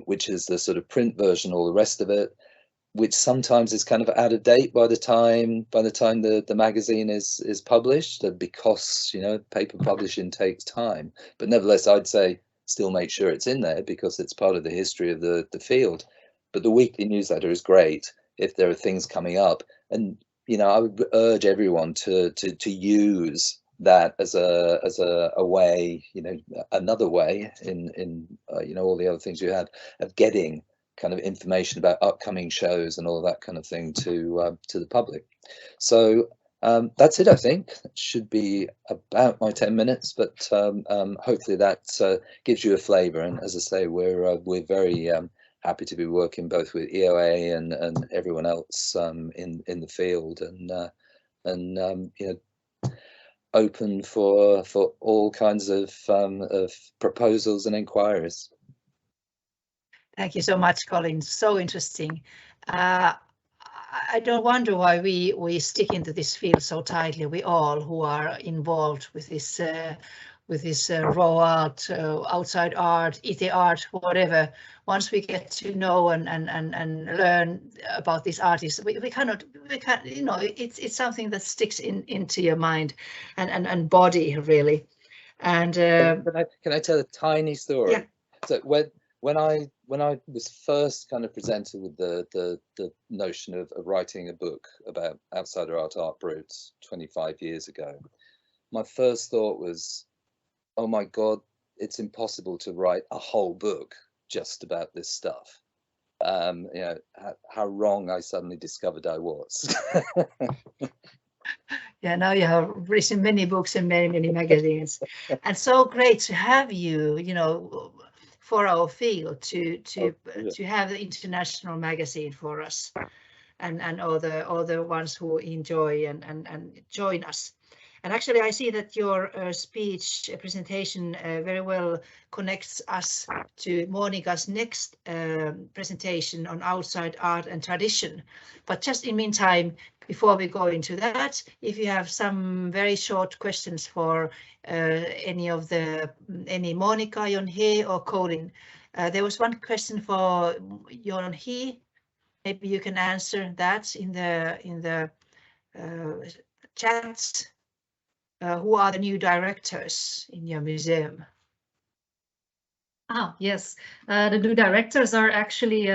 which is the sort of print version, all the rest of it, which sometimes is kind of out of date by the time the magazine is published, because, you know, paper publishing takes time. But nevertheless, I'd say still make sure it's in there, because it's part of the history of the field. But the weekly newsletter is great if there are things coming up. And, you know, I would urge everyone to use that as a way, you know, another way in you know, all the other things you had of getting kind of information about upcoming shows and all that kind of thing to the public. So that's it. I think that should be about my 10 minutes, but hopefully that gives you a flavour. And as I say, we're very happy to be working both with EOA and everyone else in the field, and you know, open for all kinds of proposals and inquiries. Thank you so much, Colin. So interesting. I don't wonder why we stick into this field so tightly. We all who are involved with this raw art, outside art, ITE art, whatever. Once we get to know and learn about these artists, we can't, you know, it's something that sticks into your mind and body really. And can I tell a tiny story? Yeah. So when I was first kind of presented with the notion of writing a book about outsider art roots 25 years ago, my first thought was, oh my God, it's impossible to write a whole book just about this stuff. You know, how wrong I suddenly discovered I was. Yeah, now you have written many books and many magazines, and so great to have you, you know, for our field to have the international magazine for us, and all the ones who enjoy and join us. And actually, I see that your speech presentation very well connects us to Monika's next presentation on outside art and tradition. But just in meantime, before we go into that, if you have some very short questions for any Monika, Yoon or Colin. There was one question for Yoon. Maybe you can answer that in the chats. Who are the new directors in your museum? Oh, yes. The new directors are actually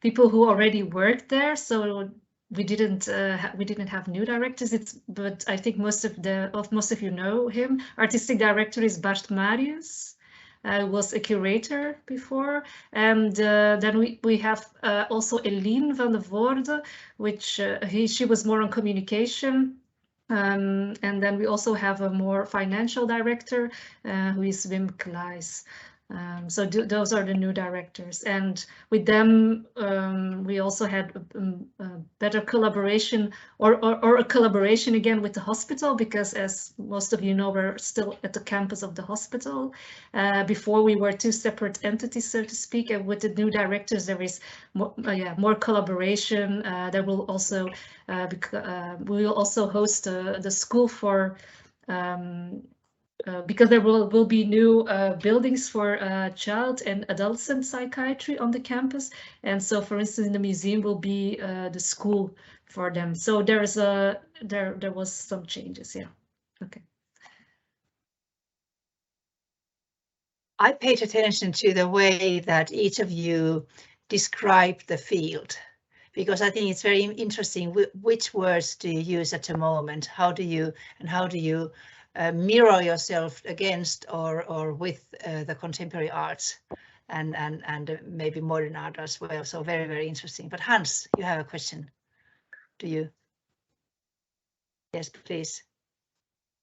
people who already worked there. So we didn't have new directors. But I think most of you know him. Artistic director is Bart Marius. Was a curator before, and then we have also Eline van de Voorde, which she was more on communication. And then we also have a more financial director who is Wim Kleijs. So those are the new directors, and with them we also had better collaboration or a collaboration again with the hospital, because as most of you know, we're still at the campus of the hospital. Before we were two separate entities, so to speak, and with the new directors there is more collaboration. There will also we will also host the school for because there will be new buildings for child and adolescent psychiatry on the campus, and so for instance in the museum will be the school for them. So there was some changes. Yeah. Okay. I paid attention to the way that each of you described the field, because I think it's very interesting. Which words do you use at the moment? How do you mirror yourself against or with the contemporary arts and maybe modern art as well? So very interesting. But Hans, you have a question, do you? Yes, please.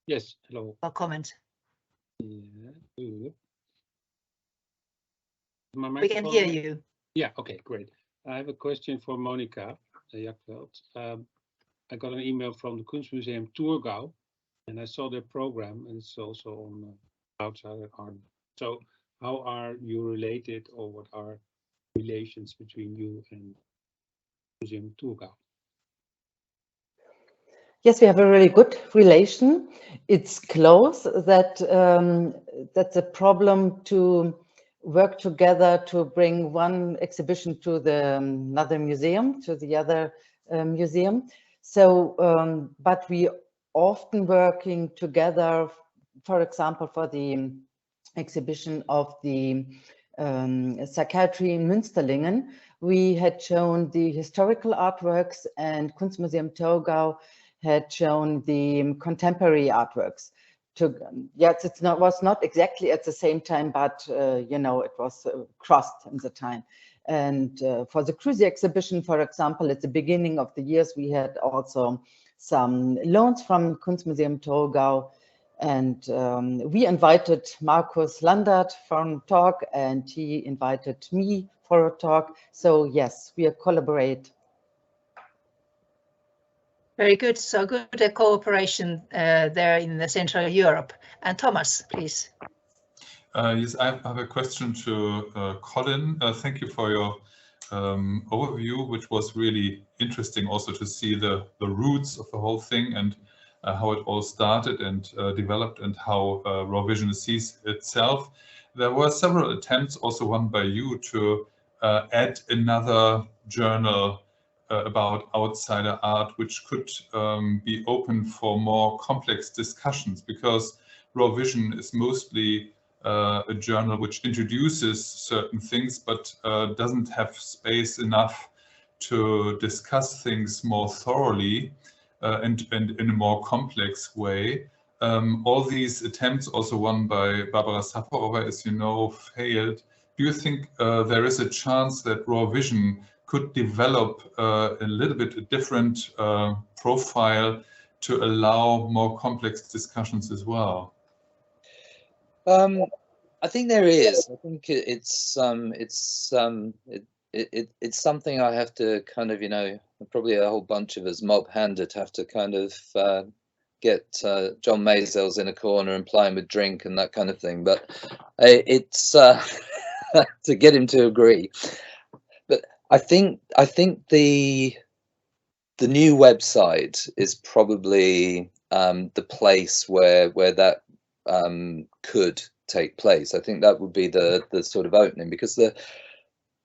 Yes, hello. Or comment. Yeah. We can hear you. Yeah, okay, great. I have a question for Monika Jagfeld. I got an email from the Kunstmuseum Thurgau, and I saw their program, and it's also on Outsider Art. So how are you related, or what are relations between you and Museum Thurgau? Yes, we have a really good relation. It's close. That's a problem to work together to bring one exhibition to the another museum, to the other museum. So, but we often working together, for example, for the exhibition of the psychiatry in Münsterlingen. We had shown the historical artworks, and Kunstmuseum Thurgau had shown the contemporary artworks. Yes, was not exactly at the same time, but you know, it was crossed in the time. And for the Cruise exhibition, for example, at the beginning of the years, we had also some loans from Kunstmuseum Torgau, and we invited Markus Landert for a talk, and he invited me for a talk. So yes, we collaborate. Very good. So good cooperation there in the Central Europe. And Thomas, please. Yes, I have a question to Colin. Thank you for your overview, which was really interesting also to see the roots of the whole thing and how it all started and developed and how Raw Vision sees itself. There were several attempts, also one by you, to add another journal about outsider art, which could be open for more complex discussions, because Raw Vision is mostly a journal which introduces certain things, but doesn't have space enough to discuss things more thoroughly and in a more complex way. All these attempts, also one by Barbara Safarova, as you know, failed. Do you think there is a chance that Raw Vision could develop a little bit a different profile to allow more complex discussions as well? I think there is. I think it's something I have to kind of, you know, probably a whole bunch of us mob-handed have to kind of get John Mazels in a corner and ply him with drink and that kind of thing. But it's to get him to agree. But I think the new website is probably the place where that could take place. I think that would be the sort of opening, because the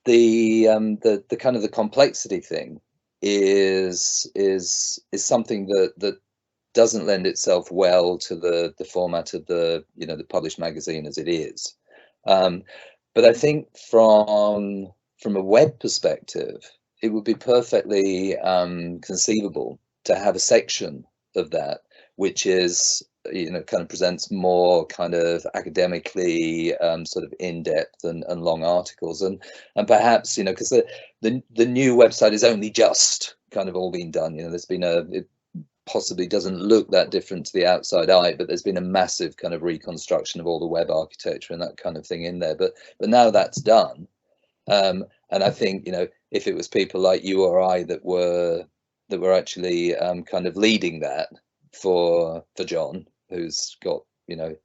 kind of the complexity thing is something that doesn't lend itself well to the format of the, you know, the published magazine as it is. But I think from a web perspective, it would be perfectly conceivable to have a section of that which is, you know, kind of presents more kind of academically sort of in-depth and long articles, and perhaps, you know, because the new website is only just kind of all been done. You know, there's been it possibly doesn't look that different to the outside eye, but there's been a massive kind of reconstruction of all the web architecture and that kind of thing in there. But now that's done, and I think, you know, if it was people like you or I that were actually kind of leading that for John, who's got, you know,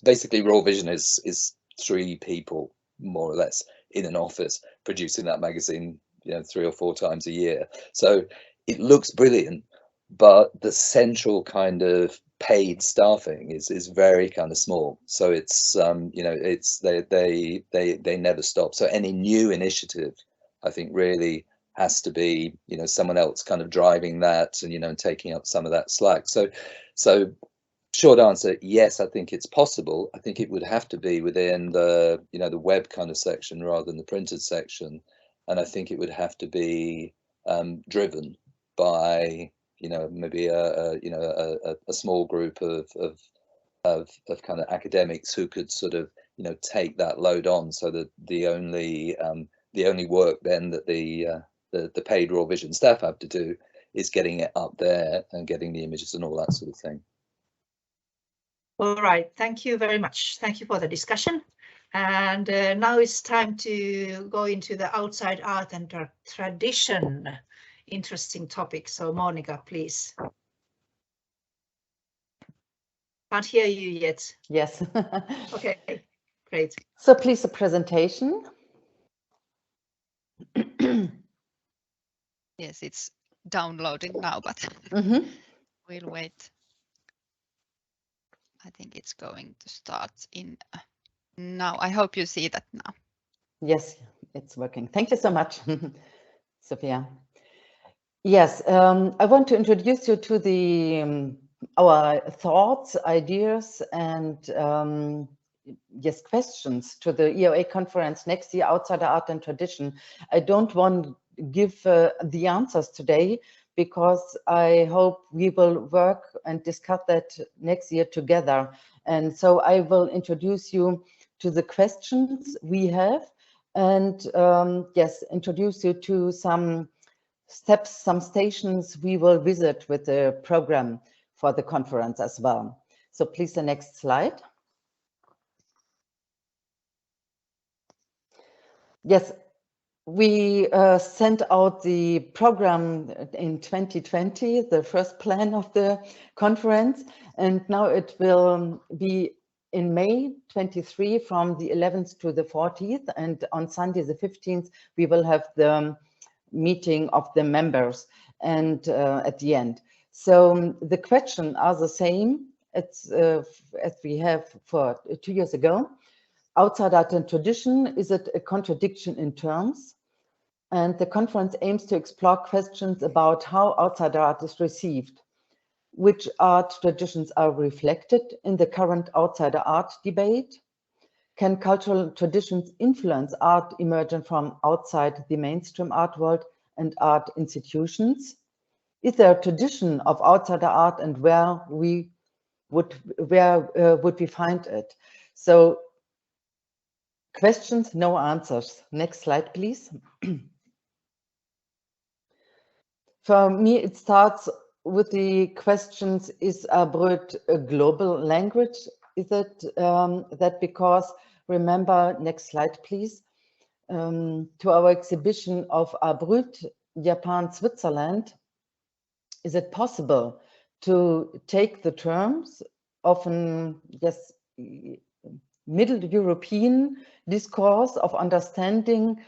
basically Raw Vision is 3 people more or less in an office producing that magazine, you know, 3 or 4 times a year. So it looks brilliant, but the central kind of paid staffing is very kind of small. So it's you know, it's they never stop. So any new initiative, I think, really has to be, you know, someone else kind of driving that and, you know, taking up some of that slack. So short answer, yes, I think it's possible. I think it would have to be within the, you know, the web kind of section rather than the printed section, and I think it would have to be driven by, you know, maybe a small group of kind of academics who could sort of, you know, take that load on, so that the only work then that the paid Raw Vision staff have to do is getting it up there and getting the images and all that sort of thing. All right, thank you very much. Thank you for the discussion. And now it's time to go into the outside art and tradition. Interesting topic. So Monika, please. Can't hear you yet. Yes. Okay, great. So please, the presentation. Yes, it's downloading now, but we'll wait. I think it's going to start in now. I hope you see that now. Yes, it's working. Thank you so much, Sophia. Yes, I want to introduce you to the our thoughts, ideas, and yes, questions to the EOA conference next year, Outsider Art and Tradition. I don't want to give the answers today, because I hope we will work and discuss that next year together. And so I will introduce you to the questions we have, and yes, introduce you to some steps, some stations we will visit with the program for the conference as well. So please, the next slide. Yes, we sent out the program in 2020, the first plan of the conference, and now it will be in May 23 from the 11th to the 14th, and on Sunday the 15th we will have the meeting of the members and at the end. So the questions are the same as we have for 2 years ago. Outside art and tradition, is it a contradiction in terms? And the conference aims to explore questions about how outsider art is received, which art traditions are reflected in the current outsider art debate. Can cultural traditions influence art emerging from outside the mainstream art world and art institutions? Is there a tradition of outsider art, and where would we find it? So questions, no answers. Next slide, please. For me, it starts with the questions, is Brut a global language? Is it that because, remember, next slide, please, to our exhibition of Brut, Japan, Switzerland, is it possible to take the terms of an, yes, Middle European discourse of understanding,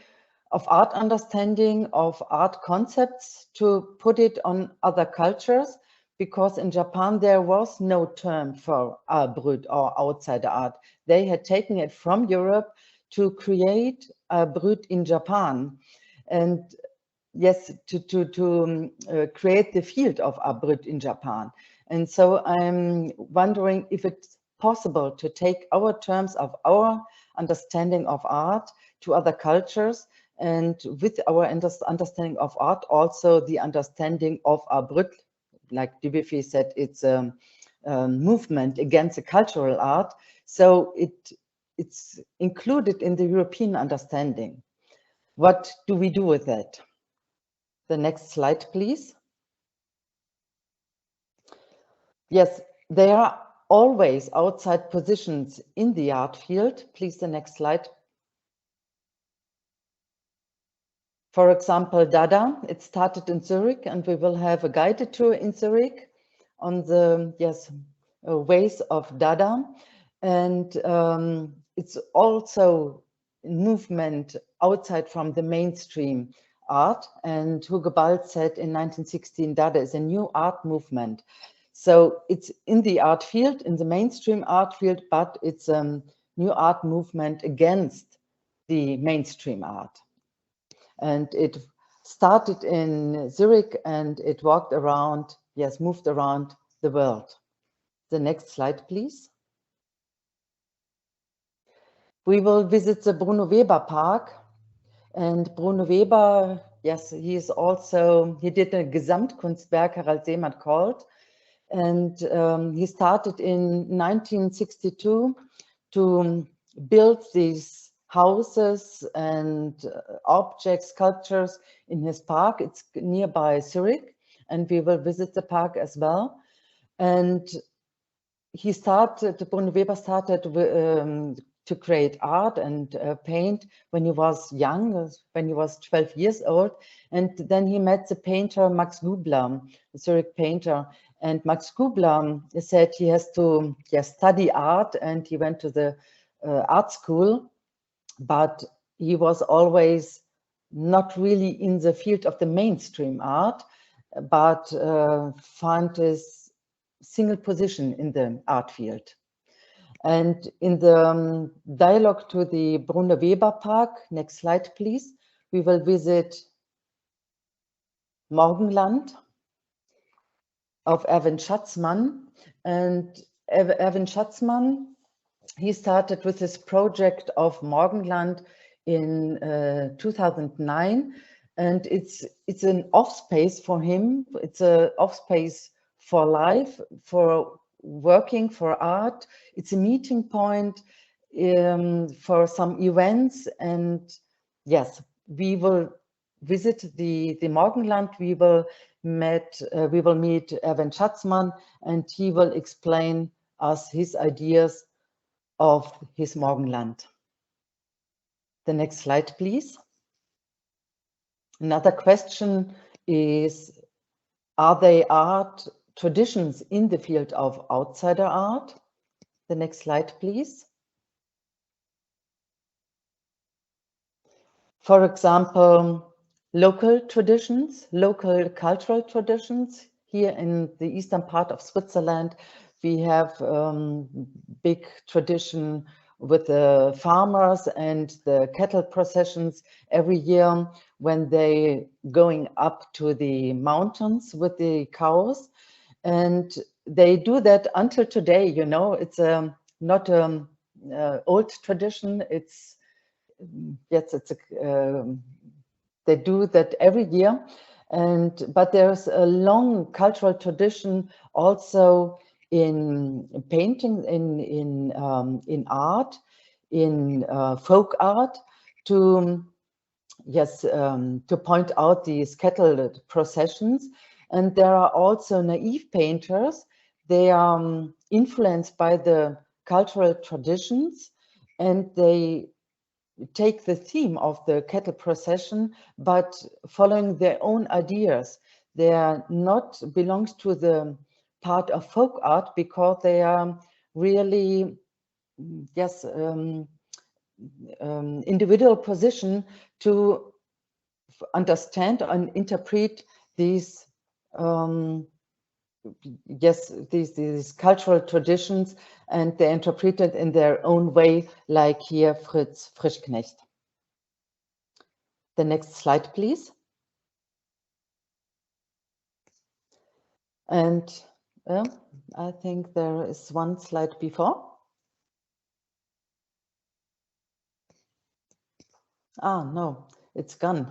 of art understanding, of art concepts, to put it on other cultures? Because in Japan there was no term for Brut or outsider art. They had taken it from Europe to create Brut in Japan, and yes, to create the field of Brut in Japan. And so I'm wondering if it's possible to take our terms of our understanding of art to other cultures, and with our understanding of art, also the understanding of Brut, like Dubuffet said, it's a movement against the cultural art. So it's included in the European understanding. What do we do with that? The next slide, please. Yes, there are always outside positions in the art field. Please, the next slide. For example, Dada, it started in Zurich, and we will have a guided tour in Zurich on the, yes, ways of Dada. And it's also a movement outside from the mainstream art. And Hugo Ball said in 1916, Dada is a new art movement. So it's in the art field, in the mainstream art field, but it's a new art movement against the mainstream art. And it started in Zurich, and it walked around, yes, moved around the world. The next slide, please. We will visit the Bruno Weber Park, and Bruno Weber, yes, he did a Gesamtkunstwerk, Harald Seemann called, and he started in 1962 to build these houses and objects, sculptures in his park. It's nearby Zurich, and we will visit the park as well. And he started, Bruno Weber started to create art and paint when he was young, when he was 12 years old. And then he met the painter Max Gubler, the Zurich painter. And Max Gubler said he has to study art, and he went to the art school. But he was always not really in the field of the mainstream art, but found his single position in the art field. And in the dialogue to the Bruno Weber Park, next slide please, we will visit Morgenland of Erwin Schatzmann. And Erwin Schatzmann, he started with his project of Morgenland in 2009, and it's an off space for him. It's a off space for life, for working, for art. It's a meeting point for some events. And yes, we will visit the Morgenland. We will meet Erwin Schatzmann, and he will explain us his ideas of his Morgenland. The next slide, please. Another question is, are there art traditions in the field of outsider art? The next slide, please. For example, local traditions, local cultural traditions. Here in the eastern part of Switzerland, we have big tradition with the farmers and the cattle processions every year when they going up to the mountains with the cows. And they do that until today, you know. It's not an old tradition. It's, yes, it's they do that every year. But there's a long cultural tradition also in painting, in art, in folk art, to point out these cattle processions. And there are also naive painters. They are influenced by the cultural traditions, and they take the theme of the cattle procession, but following their own ideas. They are not belongs to the part of folk art, because they are really, yes, individual position to understand and interpret these, these cultural traditions, and they interpret it in their own way, like here Fritz Frischknecht. The next slide, please. And I think there is one slide before. No, it's gone.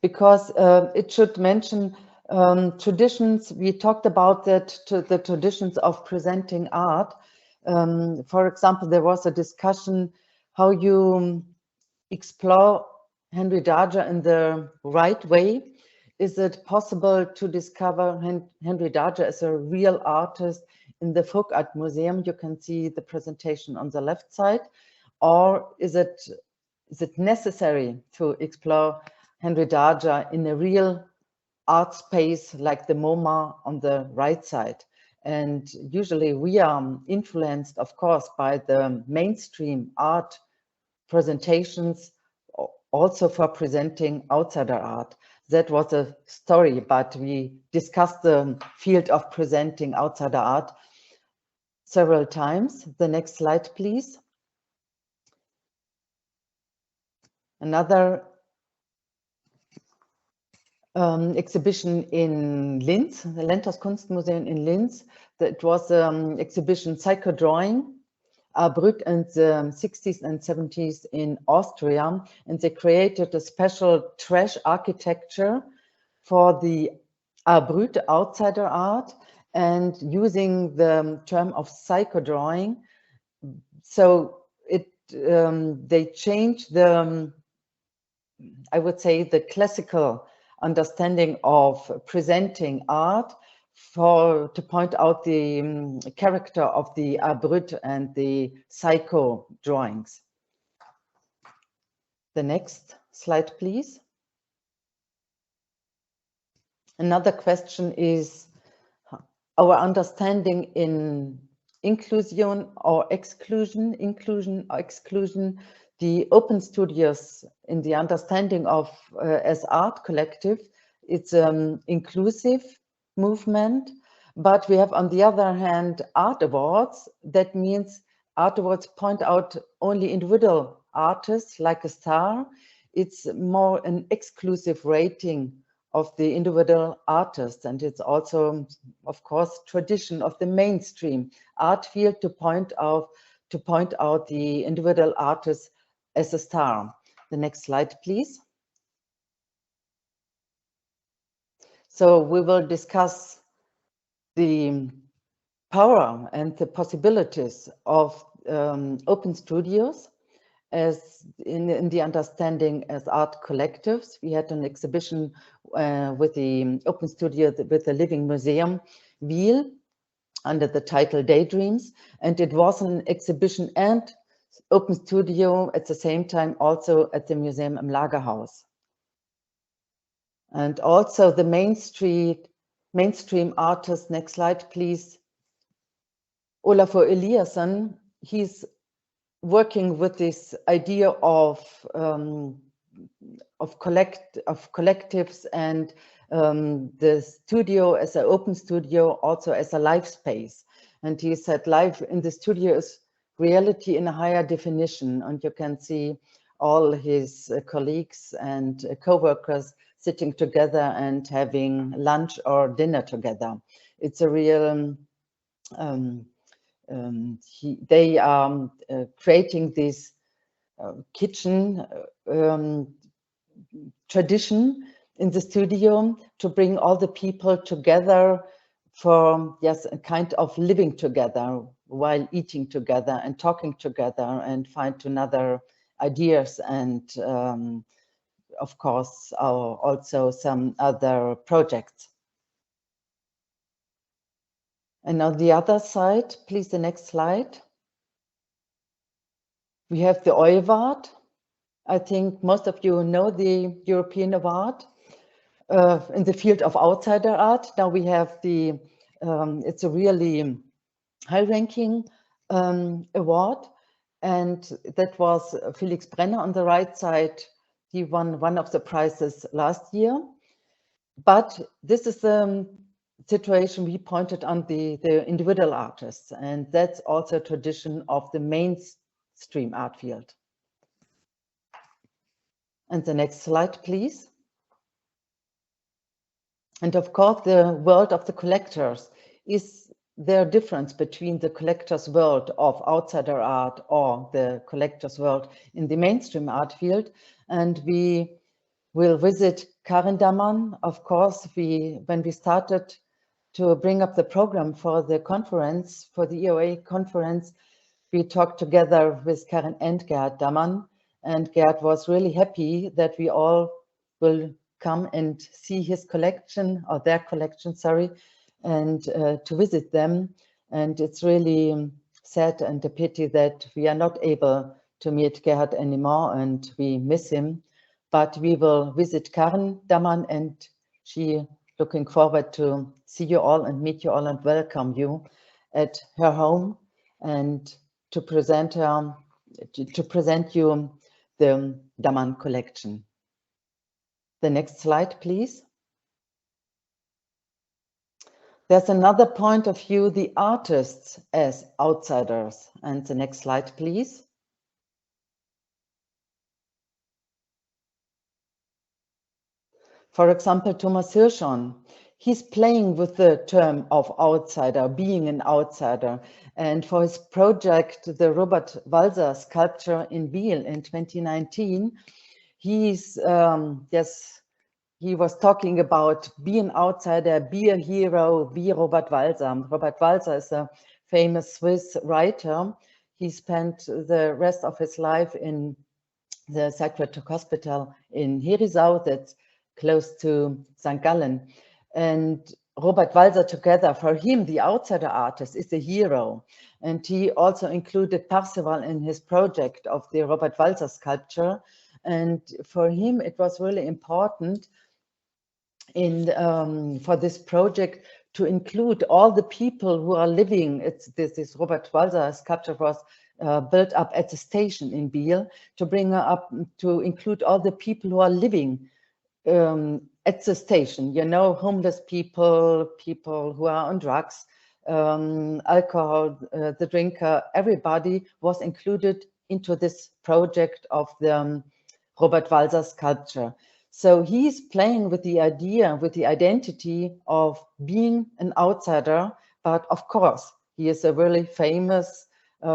Because it should mention traditions. We talked about that, the traditions of presenting art. For example, there was a discussion how you explore Henry Darger in the right way. Is it possible to discover Henry Darger as a real artist in the Folk Art Museum? You can see the presentation on the left side. Or is it necessary to explore Henry Darger in a real art space like the MoMA on the right side? And usually we are influenced, of course, by the mainstream art presentations, also for presenting outsider art. That was a story, but we discussed the field of presenting outsider art several times. The next slide, please. Another exhibition in Linz, the Lentos Kunstmuseum in Linz. That was exhibition Psychodrawing, Brück in the 60s and 70s in Austria, and they created a special trash architecture for the Brück outsider art, and using the term of psychodrawing. So it they changed the, I would say, the classical understanding of presenting art to point out the character of the Brück and the psycho drawings. The next slide, please. Another question is our understanding in inclusion or exclusion, the open studios in the understanding of as art collective. It's inclusive movement, but we have on the other hand art awards. That means art awards point out only individual artists like a star. It's more an exclusive rating of the individual artists, and it's also, of course, tradition of the mainstream art field to point out the individual artists as a star. The next slide, please. So we will discuss the power and the possibilities of open studios as in the understanding as art collectives. We had an exhibition with the open studio with the Living Museum, Wiel, under the title Daydreams. And it was an exhibition and open studio at the same time also at the museum im Lagerhaus. And also the mainstream artist, next slide, please. Olafur Eliasson, he's working with this idea of collectives and the studio as an open studio, also as a live space. And he said live in the studio is reality in a higher definition. And you can see all his colleagues and co-workers sitting together and having lunch or dinner together. It's a real, they are creating this kitchen tradition in the studio to bring all the people together for, yes, a kind of living together while eating together and talking together and find another ideas and of course also some other projects. And on the other side, please, the next slide. We have the OIE Award. I think most of you know the European award in the field of outsider art. Now we have the, it's a really high-ranking award. And that was Felix Brenner on the right side. He won one of the prizes last year. But this is the situation we pointed on the individual artists. And that's also a tradition of the mainstream art field. And the next slide, please. And of course, the world of the collectors. Is there a difference between the collector's world of outsider art or the collector's world in the mainstream art field? And we will visit Karin Dammann. Of course, when we started to bring up the program for the conference, for the EOA conference, we talked together with Karin and Gerd Dammann. And Gerd was really happy that we all will come and see his collection, or their collection, sorry, and to visit them. And it's really sad and a pity that we are not able to meet Gerhard anymore and we miss him. But we will visit Karin Dammann and she looking forward to see you all and meet you all and welcome you at her home and to present her, to present you the Dammann collection. The next slide, please. There's another point of view, the artists as outsiders. And the next slide, please. For example, Thomas Hirschhorn, he's playing with the term of outsider, being an outsider. And for his project, the Robert Walser sculpture in Wiel in 2019, he's, yes, he was talking about be an outsider, be a hero, be Robert Walser. Robert Walser is a famous Swiss writer. He spent the rest of his life in the psychiatric hospital in Herisau, that's close to St. Gallen. And Robert Walser together, for him, the outsider artist is a hero. And he also included Parzival in his project of the Robert Walser sculpture. And for him, it was really important for this project to include all the people who are living. This Robert Walser sculpture was built up at the station in Biel, to bring up, to include all the people who are living at the station, you know, homeless people, people who are on drugs, alcohol, the drinker, everybody was included into this project of the Robert Walser sculpture. So he's playing with the idea, with the identity of being an outsider, but of course, he is a really famous,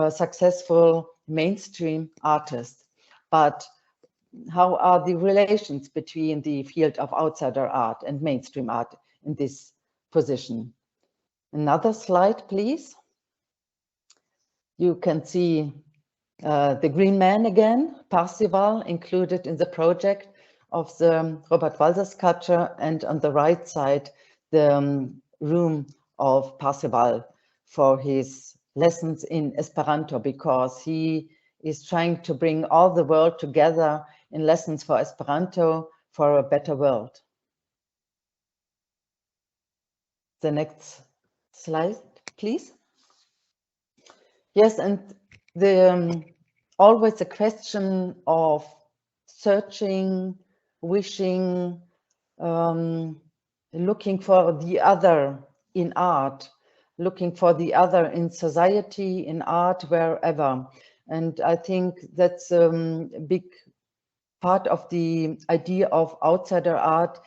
successful mainstream artist. But how are the relations between the field of outsider art and mainstream art in this position. Another slide, please. You can see the green man again, Parzival, included in the project of the Robert Walser sculpture, and on the right side, the room of Parzival for his lessons in Esperanto, because he is trying to bring all the world together in lessons for Esperanto for a better world. The next slide, please. Yes, and the always a question of searching, wishing, looking for the other in art, looking for the other in society, in art, wherever. And I think that's a big part of the idea of outsider art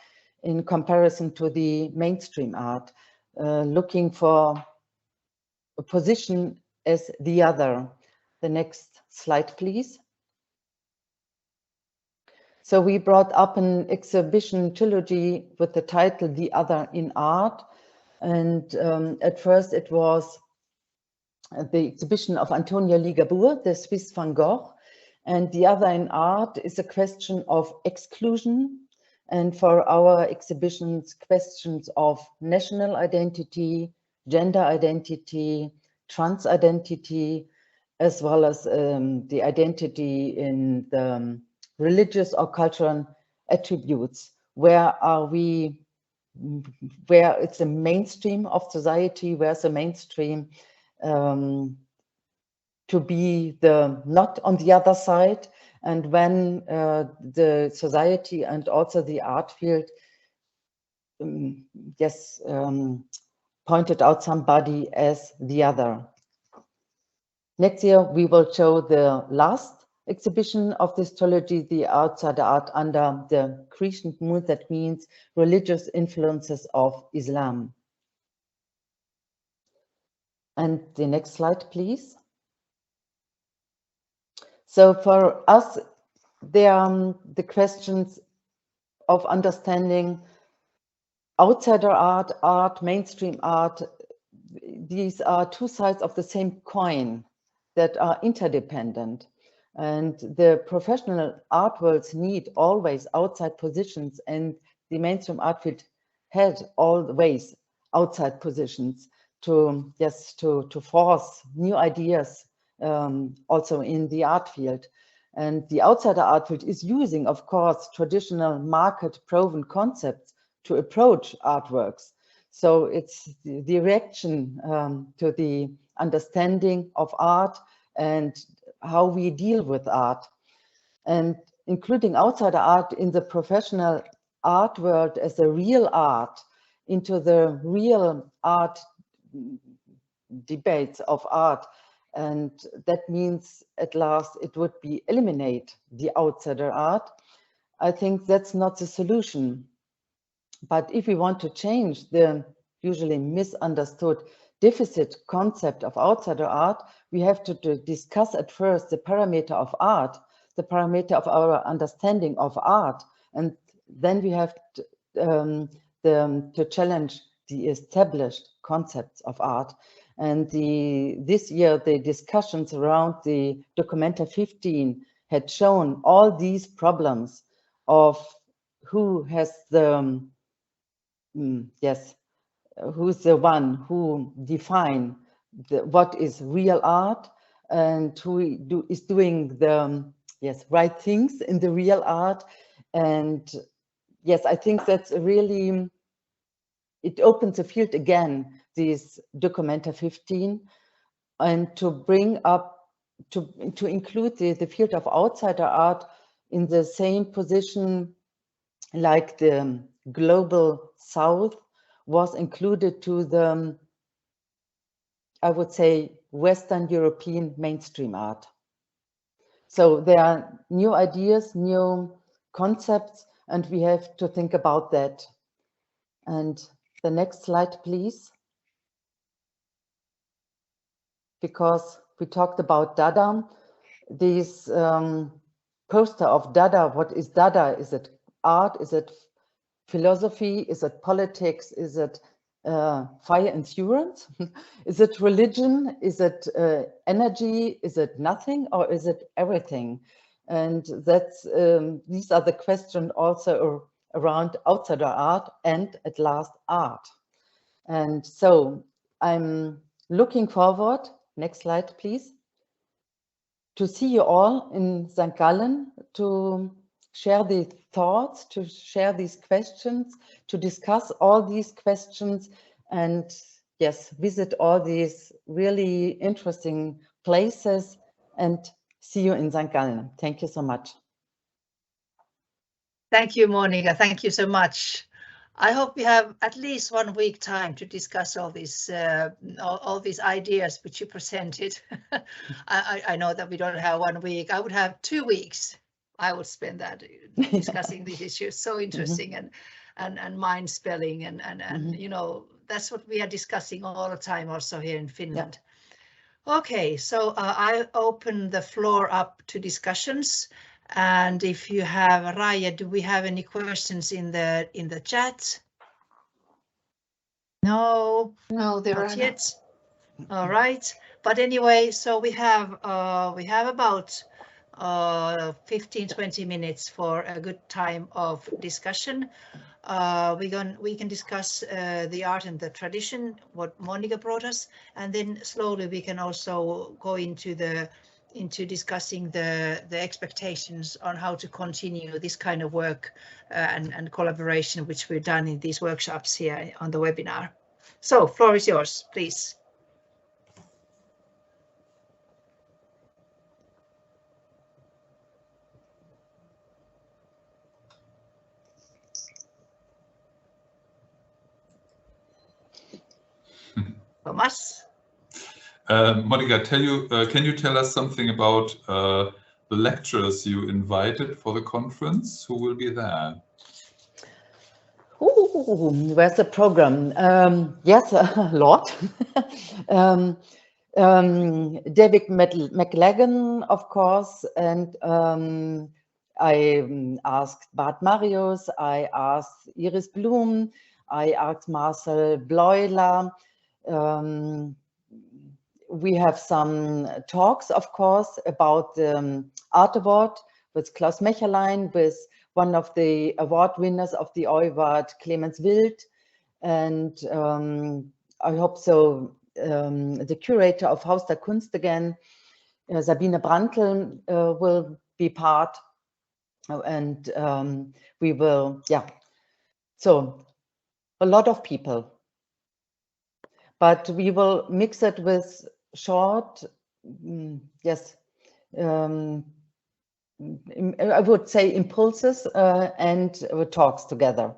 in comparison to the mainstream art, looking for a position as the other. The next slide, please. So we brought up an exhibition trilogy with the title The Other in Art. And at first it was the exhibition of Antonia Ligabue, the Swiss Van Gogh. And The Other in Art is a question of exclusion. And for our exhibitions, questions of national identity, gender identity, trans identity, as well as the identity in the religious or cultural attributes. Where are we, where it's a mainstream of society, where's the mainstream to be the not on the other side, and when the society and also the art field pointed out somebody as the other. Next year we will show the last exhibition of this trilogy, the Outsider Art under the Crescent Moon, that means religious influences of Islam. And the next slide, please. So for us, there are the questions of understanding outsider art, art, mainstream art. These are two sides of the same coin that are interdependent. And the professional art worlds need always outside positions, and the mainstream art field had always outside positions to force new ideas also in the art field. And the outsider art field is using, of course, traditional market-proven concepts to approach artworks. So it's the reaction to the understanding of art and how we deal with art, and including outsider art in the professional art world as a real art into the real art debates of art. And that means at last it would be eliminate the outsider art. I think that's not the solution. But if we want to change the usually misunderstood deficit concept of outsider art, we have to discuss at first the parameter of art, the parameter of our understanding of art, and then we have to challenge the established concepts of art. And this year, the discussions around the Documenta 15 had shown all these problems of who has the, who's the one who define what is real art, and who is doing the right things in the real art. And yes, I think that's really, it opens the field again, this Documenta 15, and to bring up, to include the field of outsider art in the same position like the global South was included to the, I would say, Western European mainstream art. So there are new ideas, new concepts, and we have to think about that. And the next slide, please. Because we talked about Dada, this poster of Dada, what is Dada? Is it art? Is it philosophy? Is it politics? Is it fire insurance? Is it religion? Is it energy? Is it nothing? Or is it everything? And that's these are the questions also around outsider art and at last art. And so I'm looking forward, next slide please, to see you all in St. Gallen, to share the thoughts, to share these questions, to discuss all these questions, and yes, visit all these really interesting places, and see you in St. Gallen. Thank you so much. Thank you, Monika. Thank you so much. I hope we have at least 1 week time to discuss all these ideas which you presented. I know that we don't have 1 week. I would have 2 weeks. I would spend that discussing these issues. So interesting and mind spelling and you know, that's what we are discussing all the time also here in Finland. Yeah. Okay, so I open the floor up to discussions. And if you have, Raija, do we have any questions in the chat? No, there not are yet. not. All right, but anyway, so we have about 15-20 minutes for a good time of discussion. We can discuss the art and the tradition, what Monika brought us, and then slowly we can also go into discussing the expectations on how to continue this kind of work and collaboration which we've done in these workshops here on the webinar. So, floor is yours, please. Thomas? Monika, can you tell us something about the lecturers you invited for the conference? Who will be there? Ooh, where's the program? Yes, a lot. David McLagan, of course, and I asked Bart Marius, I asked Iris Blum, I asked Marcel Bleuler. We have some talks, of course, about the Art Award with Klaus Mechelein, with one of the award winners of the Award, Clemens Wild. And I hope so, the curator of Haus der Kunst again, Sabine Brandl, will be part. And we will, yeah. So a lot of people. But we will mix it with short, yes, I would say impulses and talks together.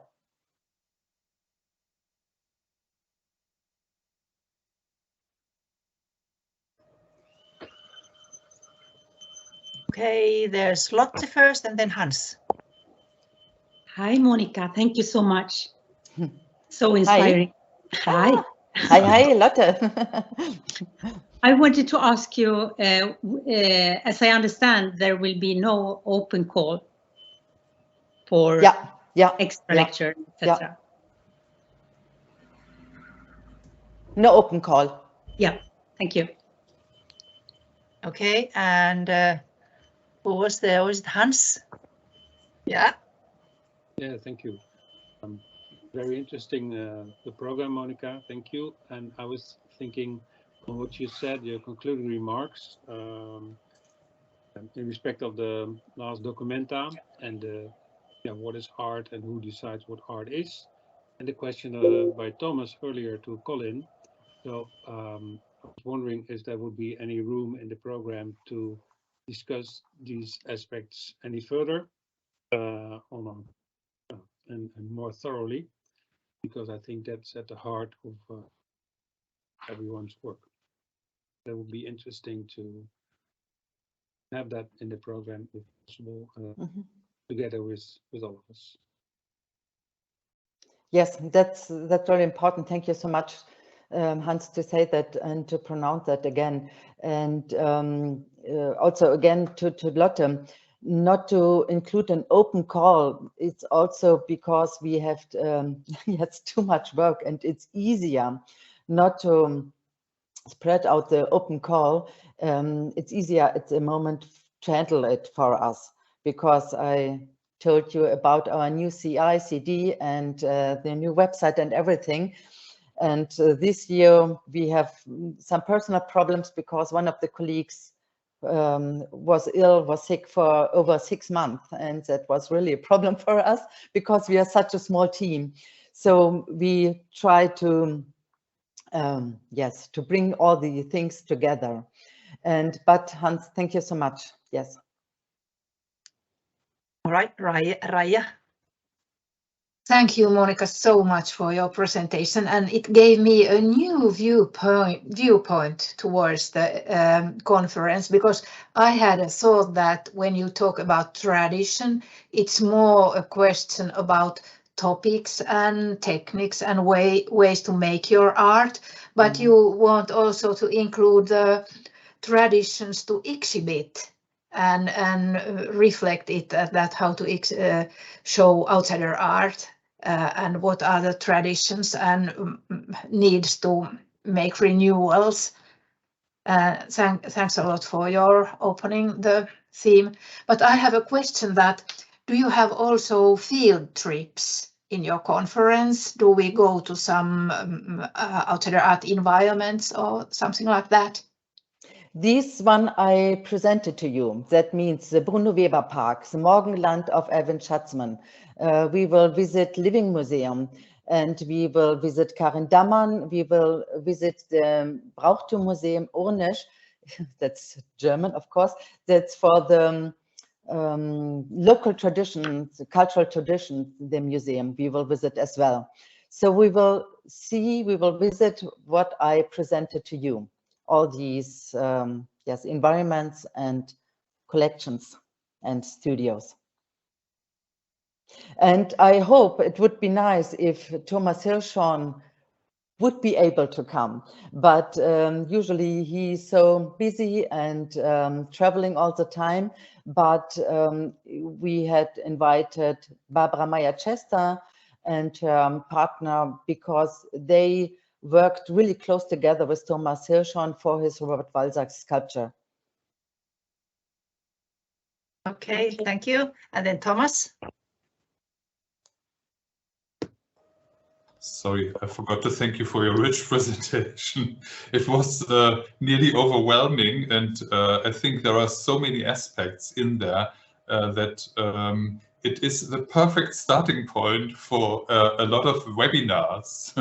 Okay, there's Lotte first and then Hans. Hi, Monika. Thank you so much. So inspiring. Hi. Hi, Lotte. I wanted to ask you, as I understand, there will be no open call for extra lecture, etc. No open call. Yeah, thank you. Okay, and who was there? Was it Hans? Yeah. Yeah, thank you. Very interesting, the program, Monika. Thank you. And I was thinking on what you said, your concluding remarks in respect of the last documenta and what is art and who decides what art is. And the question by Thomas earlier to Colin. So I was wondering if there would be any room in the program to discuss these aspects any further and more thoroughly, because I think that's at the heart of everyone's work. That would be interesting to have that in the program, if possible, together with all of us. Yes, that's very important. Thank you so much, Hans, to say that and to pronounce that again. And also again to Lotte, not to include an open call. It's also because we have it's too much work, and it's easier not to spread out the open call. It's easier at the moment to handle it for us, because I told you about our new CI, CD, and the new website and everything. And this year we have some personal problems because one of the colleagues was sick for over 6 months, and that was really a problem for us because we are such a small team. So we try to yes, to bring all the things together. But Hans, thank you so much. Yes. All right, Raija. Thank you, Monika, so much for your presentation, and it gave me a new viewpoint towards the conference, because I had a thought that when you talk about tradition, it's more a question about topics and techniques and ways to make your art, but you want also to include the traditions to exhibit and reflect it, that how to show outsider art and what are the traditions and needs to make renewals. Thanks a lot for your opening the theme. But I have a question that, do you have also field trips in your conference? Do we go to some outsider art environments or something like that? This one I presented to you. That means the Bruno Weber Park, the Morgenland of Erwin Schatzmann. We will visit Living Museum, and we will visit Karin Dammann. We will visit the Brauchtum Museum Urnisch. That's German, of course. That's for the local traditions, cultural traditions, the museum we will visit as well. So we will visit what I presented to you. All these yes, environments and collections and studios. And I hope it would be nice if Thomas Hirschhorn would be able to come, but usually he's so busy and traveling all the time. But we had invited Barbara Meyer-Chester and her partner, because they worked really close together with Thomas Hirschhorn for his Robert Walsack sculpture. Okay, thank you. And then Thomas. Sorry, I forgot to thank you for your rich presentation. It was nearly overwhelming, and I think there are so many aspects in there that it is the perfect starting point for a lot of webinars,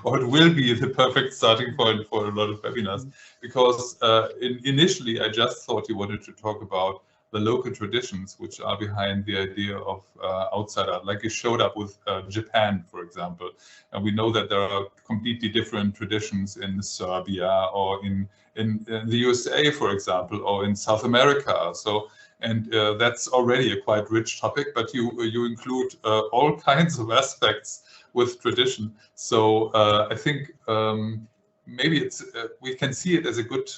or it will be the perfect starting point for a lot of webinars, because initially I just thought you wanted to talk about the local traditions which are behind the idea of outside art, like you showed up with Japan, for example. And we know that there are completely different traditions in Serbia or in the USA, for example, or in South America. So, and that's already a quite rich topic, but you include all kinds of aspects with tradition. So I think maybe it's we can see it as a good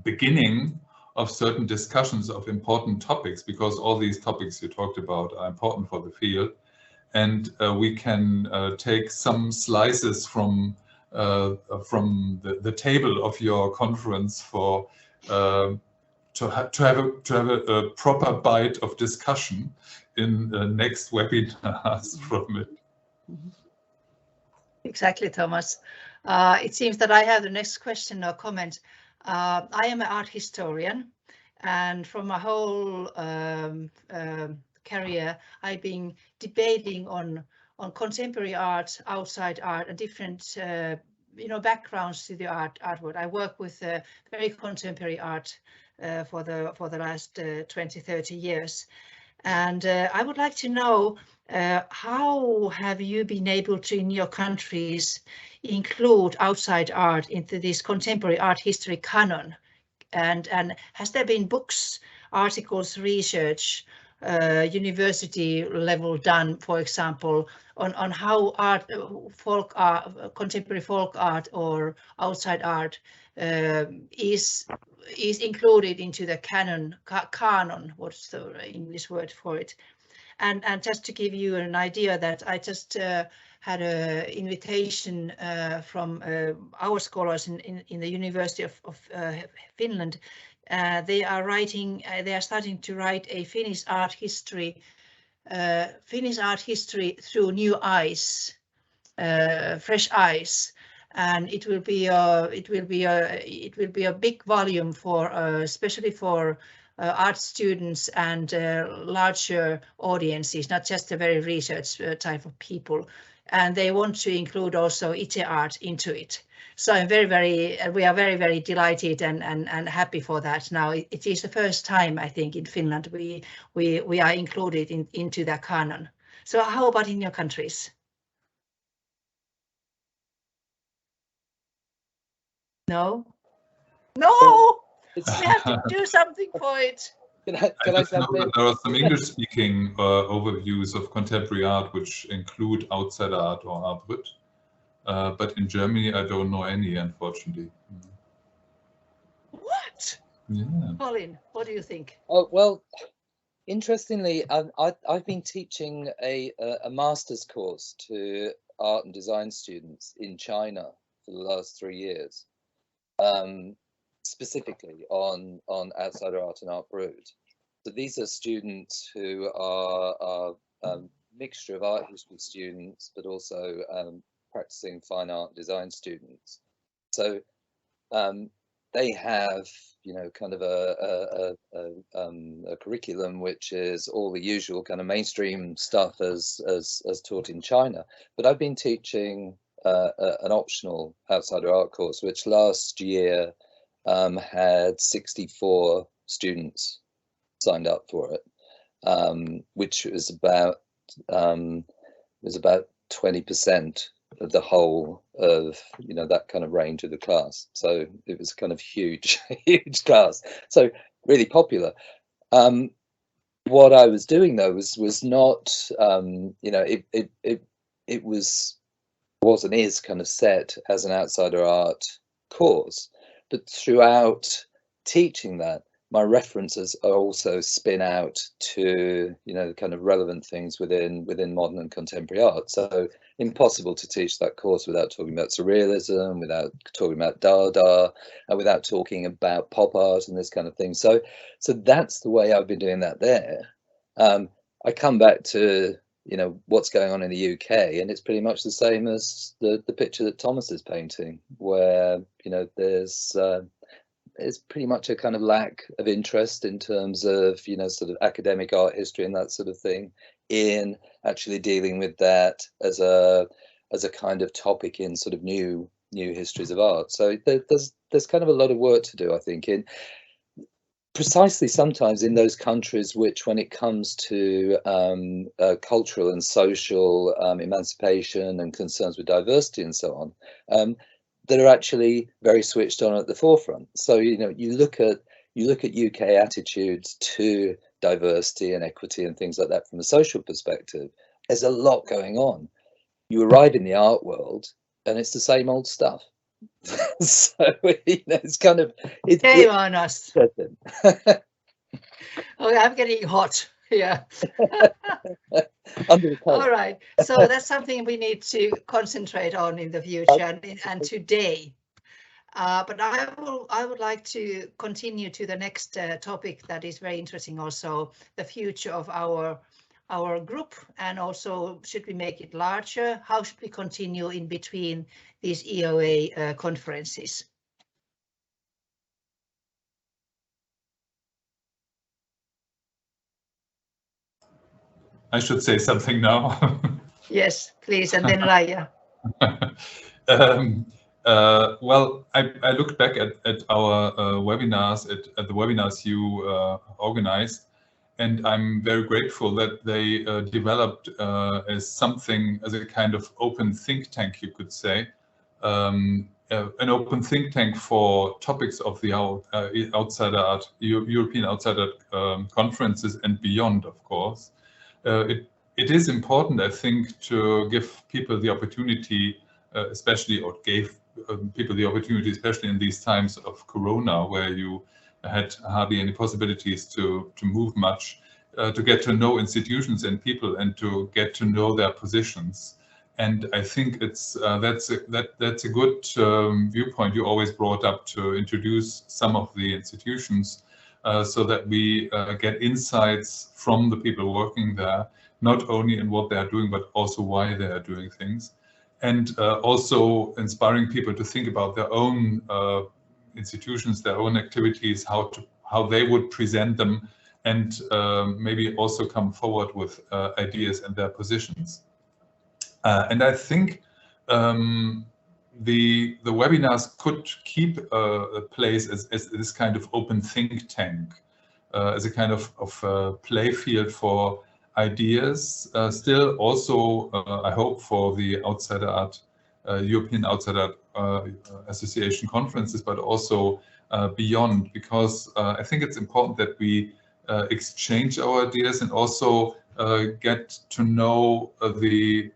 beginning of certain discussions of important topics, because all these topics you talked about are important for the field, and we can take some slices from the table of your conference for to have a proper bite of discussion in the next webinars from it. Exactly, Thomas. It seems that I have the next question or comment. I am an art historian, and from my whole career, I've been debating on contemporary art, outside art, and different backgrounds to the art world. I work with very contemporary art for the last 20-30 years, and I would like to know how have you been able to, in your countries, include outside art into this contemporary art history canon? And has there been books, articles, research university level done, for example, on how art, contemporary folk art or outside art is included into the canon, what's the English word for it? And just to give you an idea that I just had an invitation from our scholars in the University of Finland. They are starting to write a Finnish art history through new eyes, fresh eyes, and it will be a big volume for especially for art students and larger audiences, not just the very research type of people. And they want to include also ITE art into it. So I'm we are very delighted and happy for that. Now it is the first time, I think, in Finland we are included into the canon. So how about in your countries? No. We have to do something for it. Can I know that there are some English-speaking overviews of contemporary art which include outside art or art brut. But in Germany, I don't know any, unfortunately. What? Yeah. Colin, what do you think? Oh, well, interestingly, I've been teaching a master's course to art and design students in China for the last 3 years, specifically on outside art and art brut. So these are students who are a mixture of art history students, but also practicing fine art design students. So they have, you know, kind of a curriculum which is all the usual kind of mainstream stuff as taught in China. But I've been teaching an optional outsider art course, which last year had 64 students signed up for it, which was about 20% of the whole of, you know, that kind of range of the class. So it was kind of huge class, so really popular. What I was doing though was not, you know, it was and is kind of set as an outsider art course, but throughout teaching that, my references are also spin out to, you know, the kind of relevant things within modern and contemporary art. So impossible to teach that course without talking about surrealism, without talking about Dada, and without talking about pop art and this kind of thing. So that's the way I've been doing that there. I come back to, you know, what's going on in the UK, and it's pretty much the same as the picture that Thomas is painting, where, you know, there's pretty much a kind of lack of interest in terms of, you know, sort of academic art history and that sort of thing, in actually dealing with that as a kind of topic in sort of new histories of art. So there's kind of a lot of work to do, I think, in precisely sometimes in those countries which, when it comes to cultural and social emancipation and concerns with diversity and so on, that are actually very switched on at the forefront. So, you know, you look at UK attitudes to diversity and equity and things like that from a social perspective. There's a lot going on. You arrive in the art world and it's the same old stuff. So, you know, it's kind of shame on us. Oh, I'm getting hot. Yeah. All right. So that's something we need to concentrate on in the future and today. But I would like to continue to the next topic that is very interesting also, the future of our group, and also should we make it larger? How should we continue in between these EOA conferences? I should say something now. Yes, please, and then Raija. Well, I looked back at our webinars, at the webinars you organized, and I'm very grateful that they developed as a kind of open think tank, you could say, an open think tank for topics of the Outsider Art, European Outsider conferences and beyond, of course. It is important, I think, to give people the opportunity, especially, or gave people the opportunity, especially in these times of Corona, where you had hardly any possibilities to move much, to get to know institutions and people and to get to know their positions. And I think it's that's a good viewpoint you always brought up, to introduce some of the institutions so that we get insights from the people working there, not only in what they are doing, but also why they are doing things. And also inspiring people to think about their own institutions, their own activities, how they would present them, and maybe also come forward with ideas and their positions. And I think the webinars could keep a place as this kind of open think tank, as a kind of play field for ideas. Still also, I hope, for the Outsider Art, European Outsider Art Association conferences, but also beyond, because I think it's important that we exchange our ideas and also get to know the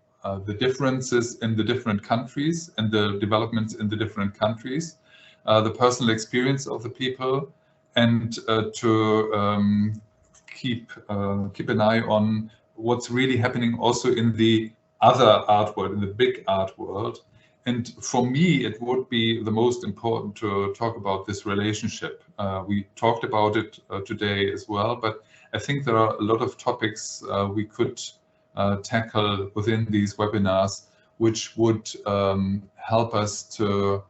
differences in the different countries and the developments in the different countries, the personal experience of the people, and to keep an eye on what's really happening also in the other art world, in the big art world. And for me, it would be the most important to talk about this relationship. We talked about it today as well, but I think there are a lot of topics we could tackle within these webinars, which would help us to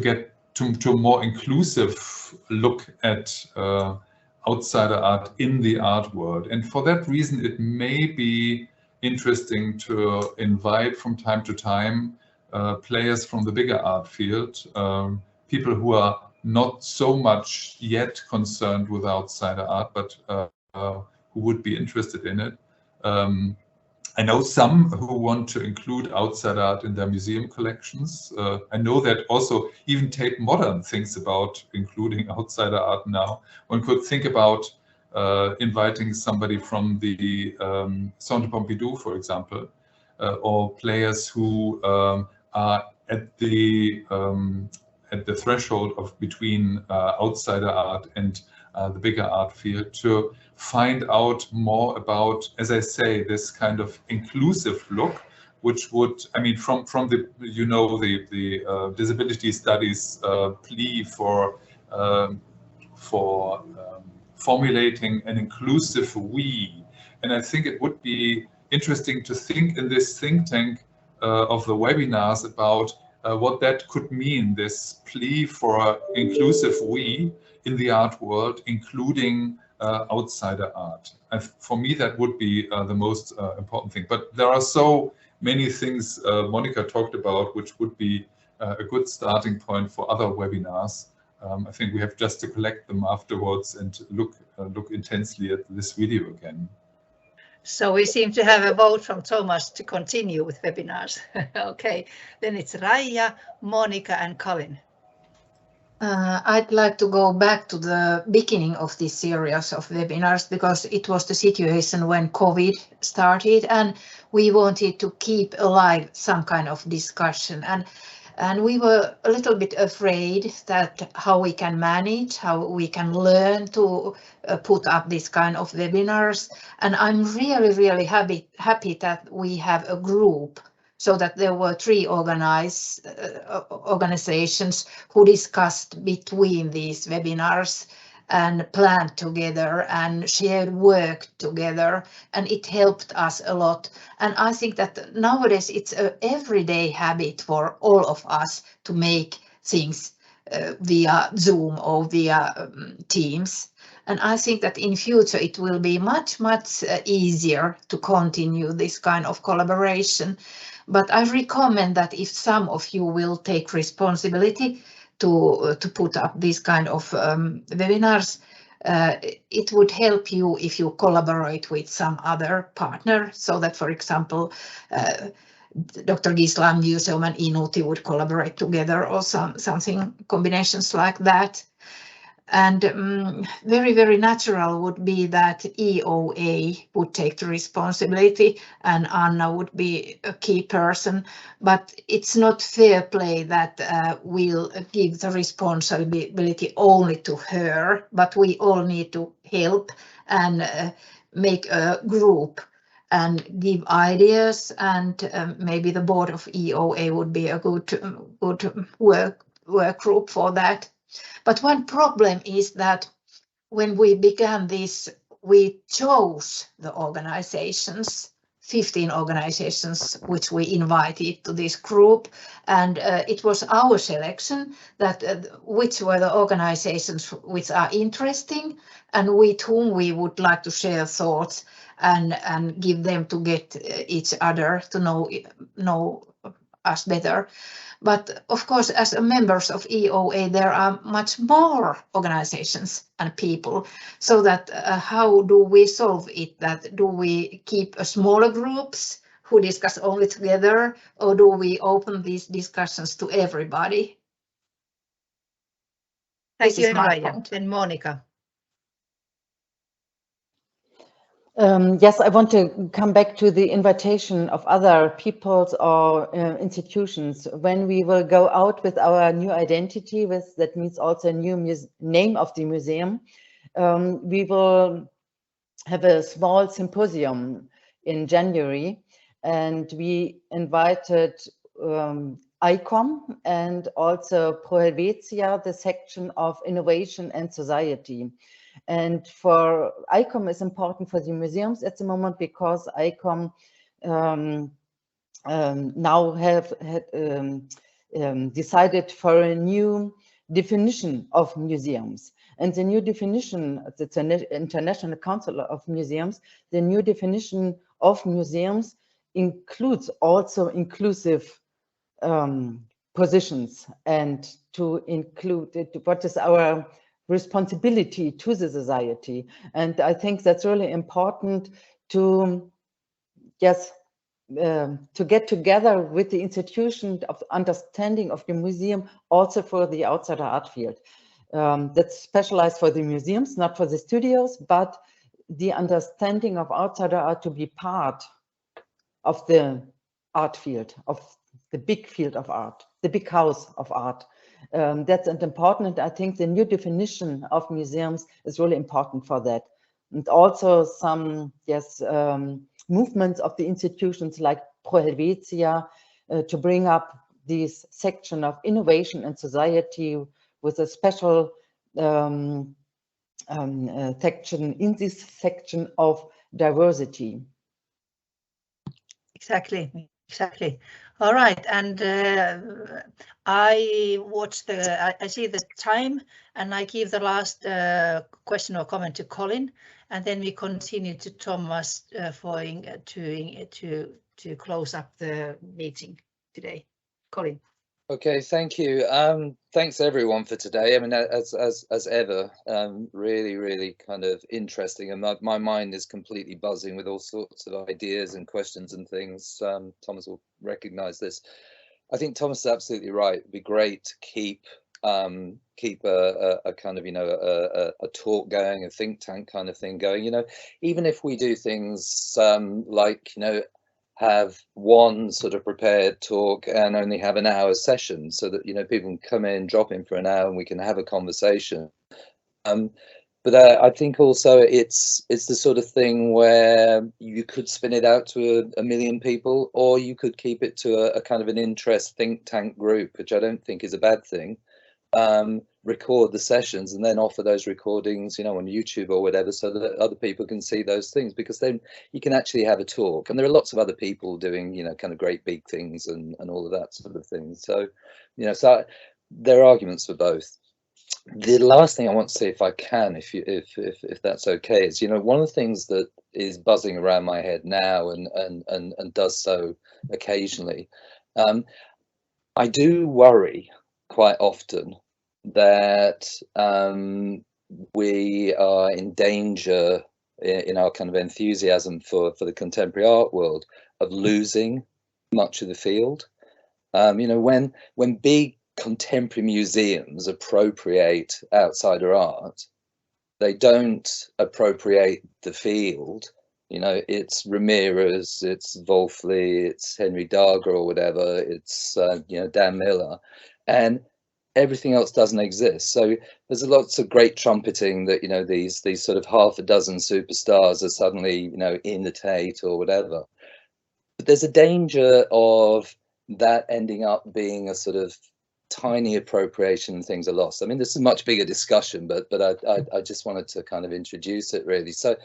get to a more inclusive look at outsider art in the art world. And for that reason, it may be interesting to invite from time to time players from the bigger art field, people who are not so much yet concerned with outsider art, but who would be interested in it. I know some who want to include outsider art in their museum collections. I know that also even Tate Modern thinks about including outsider art now. One could think about inviting somebody from the Centre Pompidou, for example, or players who are at the threshold of between outsider art and the bigger art field, to find out more about, as I say, this kind of inclusive look, which would, I mean, from the, you know, the disability studies plea for formulating an inclusive we. And I think it would be interesting to think in this think tank of the webinars about what that could mean, this plea for inclusive we in the art world, including outsider art. And for me, that would be the most important thing. But there are so many things Monika talked about, which would be a good starting point for other webinars. I think we have just to collect them afterwards and look intensely at this video again. So we seem to have a vote from Thomas to continue with webinars. Okay, then it's Raija, Monika, and Colin. I'd like to go back to the beginning of this series of webinars, because it was the situation when COVID started and we wanted to keep alive some kind of discussion. And we were a little bit afraid that how we can manage, how we can learn to put up this kind of webinars. And I'm really, really happy that we have a group, so that there were 3 organizations who discussed between these webinars and planned together and shared work together, and it helped us a lot. And I think that nowadays it's an everyday habit for all of us to make things via Zoom or via Teams. And I think that in future it will be much easier to continue this kind of collaboration. But I recommend that if some of you will take responsibility to put up these kind of webinars, it would help you if you collaborate with some other partner, so that, for example, Dr. Guislain Museum and INUTI would collaborate together, or something combinations like that. And very, very natural would be that EOA would take the responsibility and Anna would be a key person, but it's not fair play that we'll give the responsibility only to her, but we all need to help and make a group and give ideas, and maybe the board of EOA would be a good work group for that. But one problem is that when we began this, we chose the organizations, 15 organizations, which we invited to this group. And it was our selection that which were the organizations which are interesting and with whom we would like to share thoughts and give them to get each other to know us better. But of course, as members of EOA, there are much more organizations and people. So that how do we solve it? That do we keep smaller groups who discuss only together, or do we open these discussions to everybody? Thank you, Raija. And Monika. Yes, I want to come back to the invitation of other peoples or institutions. When we will go out with our new identity, that means also a new name of the museum, we will have a small symposium in January, and we invited ICOM and also Pro Helvetia, the section of innovation and society. And for ICOM is important for the museums at the moment, because ICOM now have decided for a new definition of museums. And the new definition, it's an International Council of Museums, the new definition of museums includes also inclusive positions, and to include what is our responsibility to the society. And I think that's really important to, yes, to get together with the institution of understanding of the museum, also for the outsider art field. That's specialized for the museums, not for the studios, but the understanding of outsider art to be part of the art field, of the big field of art, the big house of art. That's important. I think the new definition of museums is really important for that. And also some, yes, movements of the institutions like Pro Helvetia to bring up this section of innovation and society with a special section in this section of diversity. Exactly. All right, and I see the time, and I give the last question or comment to Colin, and then we continue to Thomas to close up the meeting today. Colin. Okay, thank you. Thanks everyone for today. I mean, as ever, really kind of interesting, and my mind is completely buzzing with all sorts of ideas and questions and things. Thomas will recognise this. I think Thomas is absolutely right. It'd be great to keep a kind of, you know, a talk going, a think tank kind of thing going. You know, even if we do things like, you know, have one sort of prepared talk and only have an hour session, so that, you know, people can come in, drop in for an hour, and we can have a conversation. But I think also it's the sort of thing where you could spin it out to a million people, or you could keep it to a kind of an interest think tank group, which I don't think is a bad thing. Record the sessions and then offer those recordings, you know, on YouTube or whatever, so that other people can see those things, because then you can actually have a talk. And there are lots of other people doing, you know, kind of great big things and all of that sort of thing. So, you know, so there are arguments for both. The last thing I want to say, if I can, if that's okay, is, you know, one of the things that is buzzing around my head now and does so occasionally, I do worry quite often that we are in danger in our kind of enthusiasm for the contemporary art world of losing much of the field. You know, when big contemporary museums appropriate outsider art, they don't appropriate the field. You know, it's Ramirez, it's Wolfli, it's Henry Darger or whatever, it's you know, Dan Miller, and everything else doesn't exist. So there's lots of great trumpeting that, you know, these sort of half a dozen superstars are suddenly, you know, in the Tate or whatever. But there's a danger of that ending up being a sort of tiny appropriation and things are lost. I mean, this is a much bigger discussion, but I just wanted to kind of introduce it really. So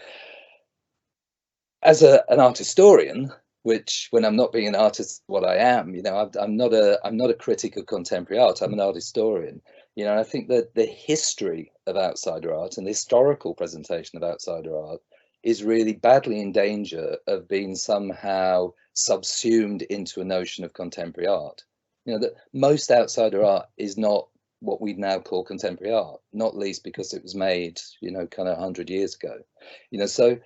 as an art historian, which when I'm not being an artist, what I am, you know, I'm not a critic of contemporary art. I'm an art historian. You know, I think that the history of outsider art and the historical presentation of outsider art is really badly in danger of being somehow subsumed into a notion of contemporary art. You know, that most outsider art is not what we now call contemporary art, not least because it was made, you know, kind of 100 years ago. You know, so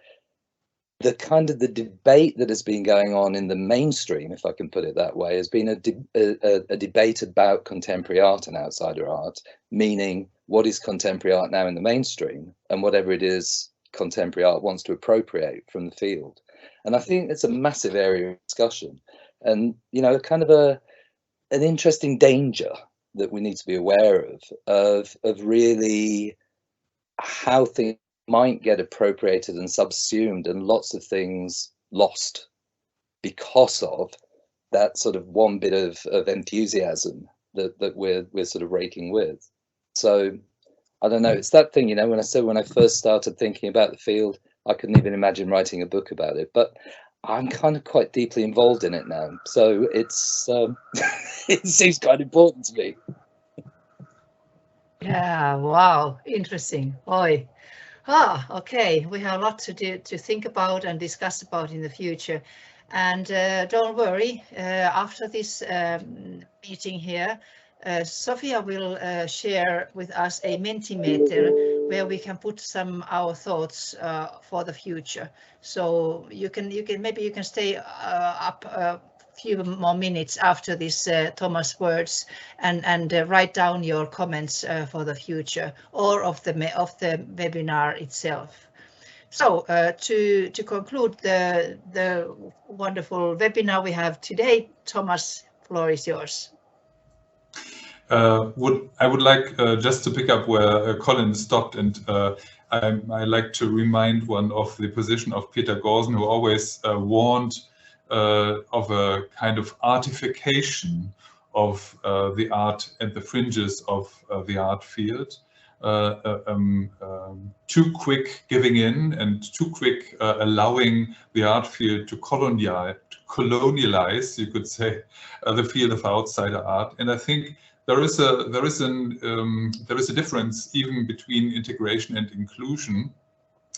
the kind of the debate that has been going on in the mainstream, if I can put it that way, has been a debate about contemporary art and outsider art, meaning what is contemporary art now in the mainstream, and whatever it is contemporary art wants to appropriate from the field. And I think it's a massive area of discussion, and, you know, kind of an interesting danger that we need to be aware of really how things might get appropriated and subsumed and lots of things lost because of that sort of one bit of enthusiasm that we're sort of raking with. So I don't know, it's that thing, you know, when I said when I first started thinking about the field, I couldn't even imagine writing a book about it, but I'm kind of quite deeply involved in it now. So it's it seems quite important to me. Yeah, wow, interesting. Oi. Okay, we have a lot to think about and discuss about in the future. And don't worry, after this meeting here, Sophia will share with us a Mentimeter where we can put some our thoughts for the future. So you can maybe you can stay up a few more minutes after this Thomas words and write down your comments for the future or of the webinar itself. So to conclude the wonderful webinar we have today, Thomas, floor is yours. I would like just to pick up where Colin stopped, and I like to remind one of the position of Peter Gorsen, who always warned of a kind of artification of the art and the fringes of the art field. Too quick giving in and too quick allowing the art field to colonialize, you could say, the field of outsider art. And I think there is a difference even between integration and inclusion.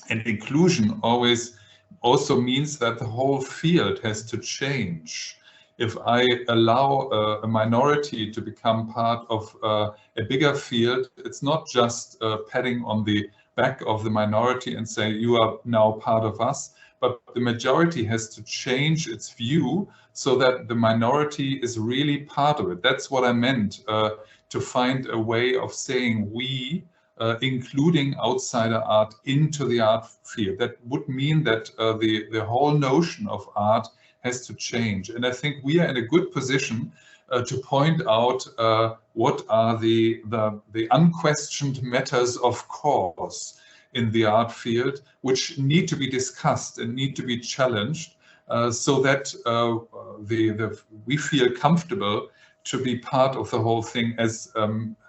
And inclusion always also means that the whole field has to change. If I allow a minority to become part of a bigger field, it's not just patting on the back of the minority and say, you are now part of us, but the majority has to change its view so that the minority is really part of it. That's what I meant, to find a way of saying we, including outsider art into the art field. That would mean that the whole notion of art has to change. And I think we are in a good position to point out what are the unquestioned matters of course in the art field, which need to be discussed and need to be challenged, so that we feel comfortable to be part of the whole thing as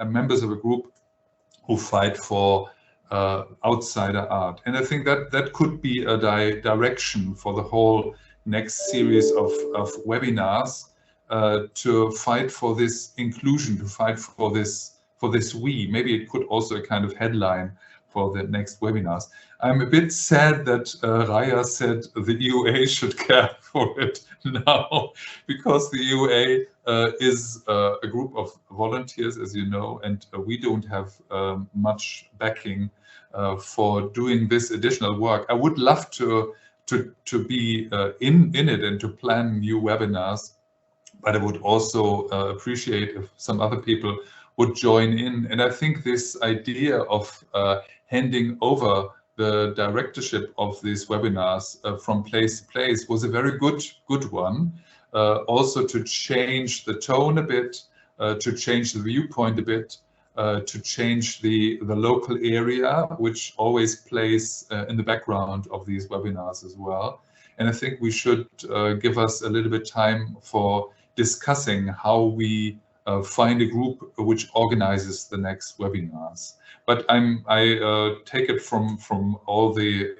members of a group who fight for outsider art. And I think that could be a direction for the whole next series of webinars, to fight for this inclusion, to fight for this we. Maybe it could also a kind of headline for the next webinars. I'm a bit sad that Raya said the EUA should care for it now, because the EUA is a group of volunteers, as you know, and we don't have much backing for doing this additional work. I would love to be in it and to plan new webinars, but I would also appreciate if some other people would join in. And I think this idea of handing over the directorship of these webinars from place to place was a very good one. Also to change the tone a bit, to change the viewpoint a bit, to change the local area, which always plays in the background of these webinars as well. And I think we should give us a little bit time for discussing how we find a group which organizes the next webinars. But I take it from all the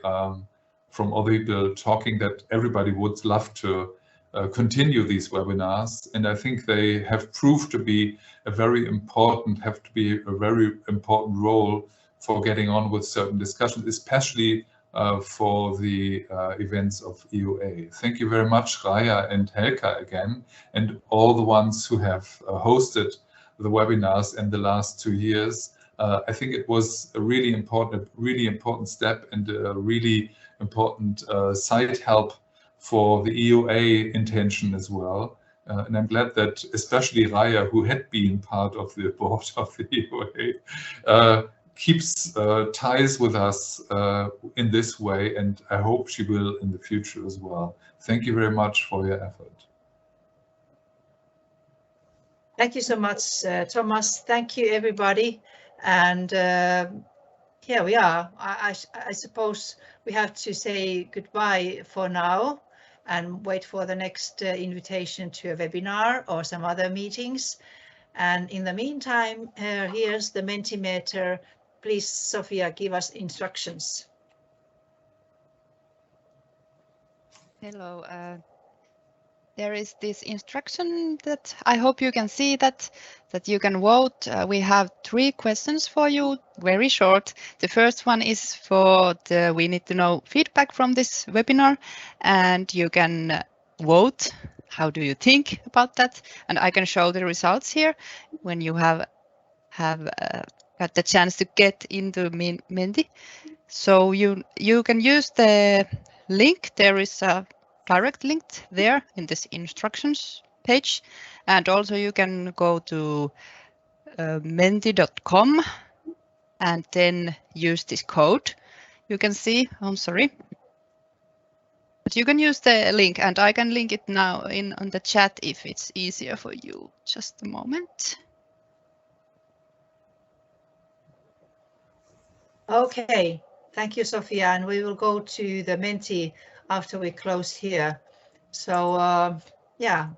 people talking that everybody would love to continue these webinars, and I think they have proved to be a very important role for getting on with certain discussions, especially for the events of EOA. Thank you very much, Raya and Helka again, and all the ones who have hosted the webinars in the last 2 years. I think it was a really important step and a really important side help for the EOA intention as well. And I'm glad that especially Raya, who had been part of the board of the EOA, keeps ties with us in this way, and I hope she will in the future as well. Thank you very much for your effort. Thank you so much, Thomas. Thank you, everybody. And here we are. I suppose we have to say goodbye for now and wait for the next invitation to a webinar or some other meetings. And in the meantime, here's the Mentimeter. Please, Sophia, give us instructions. Hello. There is this instruction that I hope you can see that you can vote. We have 3 questions for you, very short. The first one is for the we need to know feedback from this webinar, and you can vote. How do you think about that? And I can show the results here when you have got the chance to get into Menti. So you can use the link. There is a direct link there in this instructions page, and also you can go to menti.com and then use this code. You can see, I'm sorry, but you can use the link, and I can link it now on the chat if it's easier for you. Just a moment. Okay, thank you, Sophia, and we will go to the Menti after we close here. So yeah.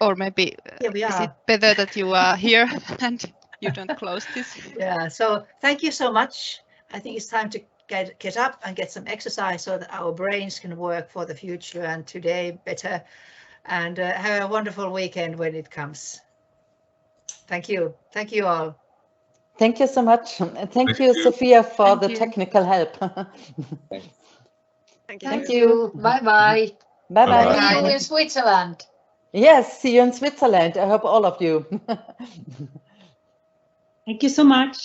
Or maybe is it better that you are here and you don't close this? Yeah, so thank you so much. I think it's time to get up and get some exercise so that our brains can work for the future and today better. And have a wonderful weekend when it comes. Thank you. Thank you all. Thank you so much. Thank you, Sophia, for the technical help. Thank you. Bye-bye. Bye-bye. See you in Switzerland. Yes, see you in Switzerland. I hope all of you. Thank you so much.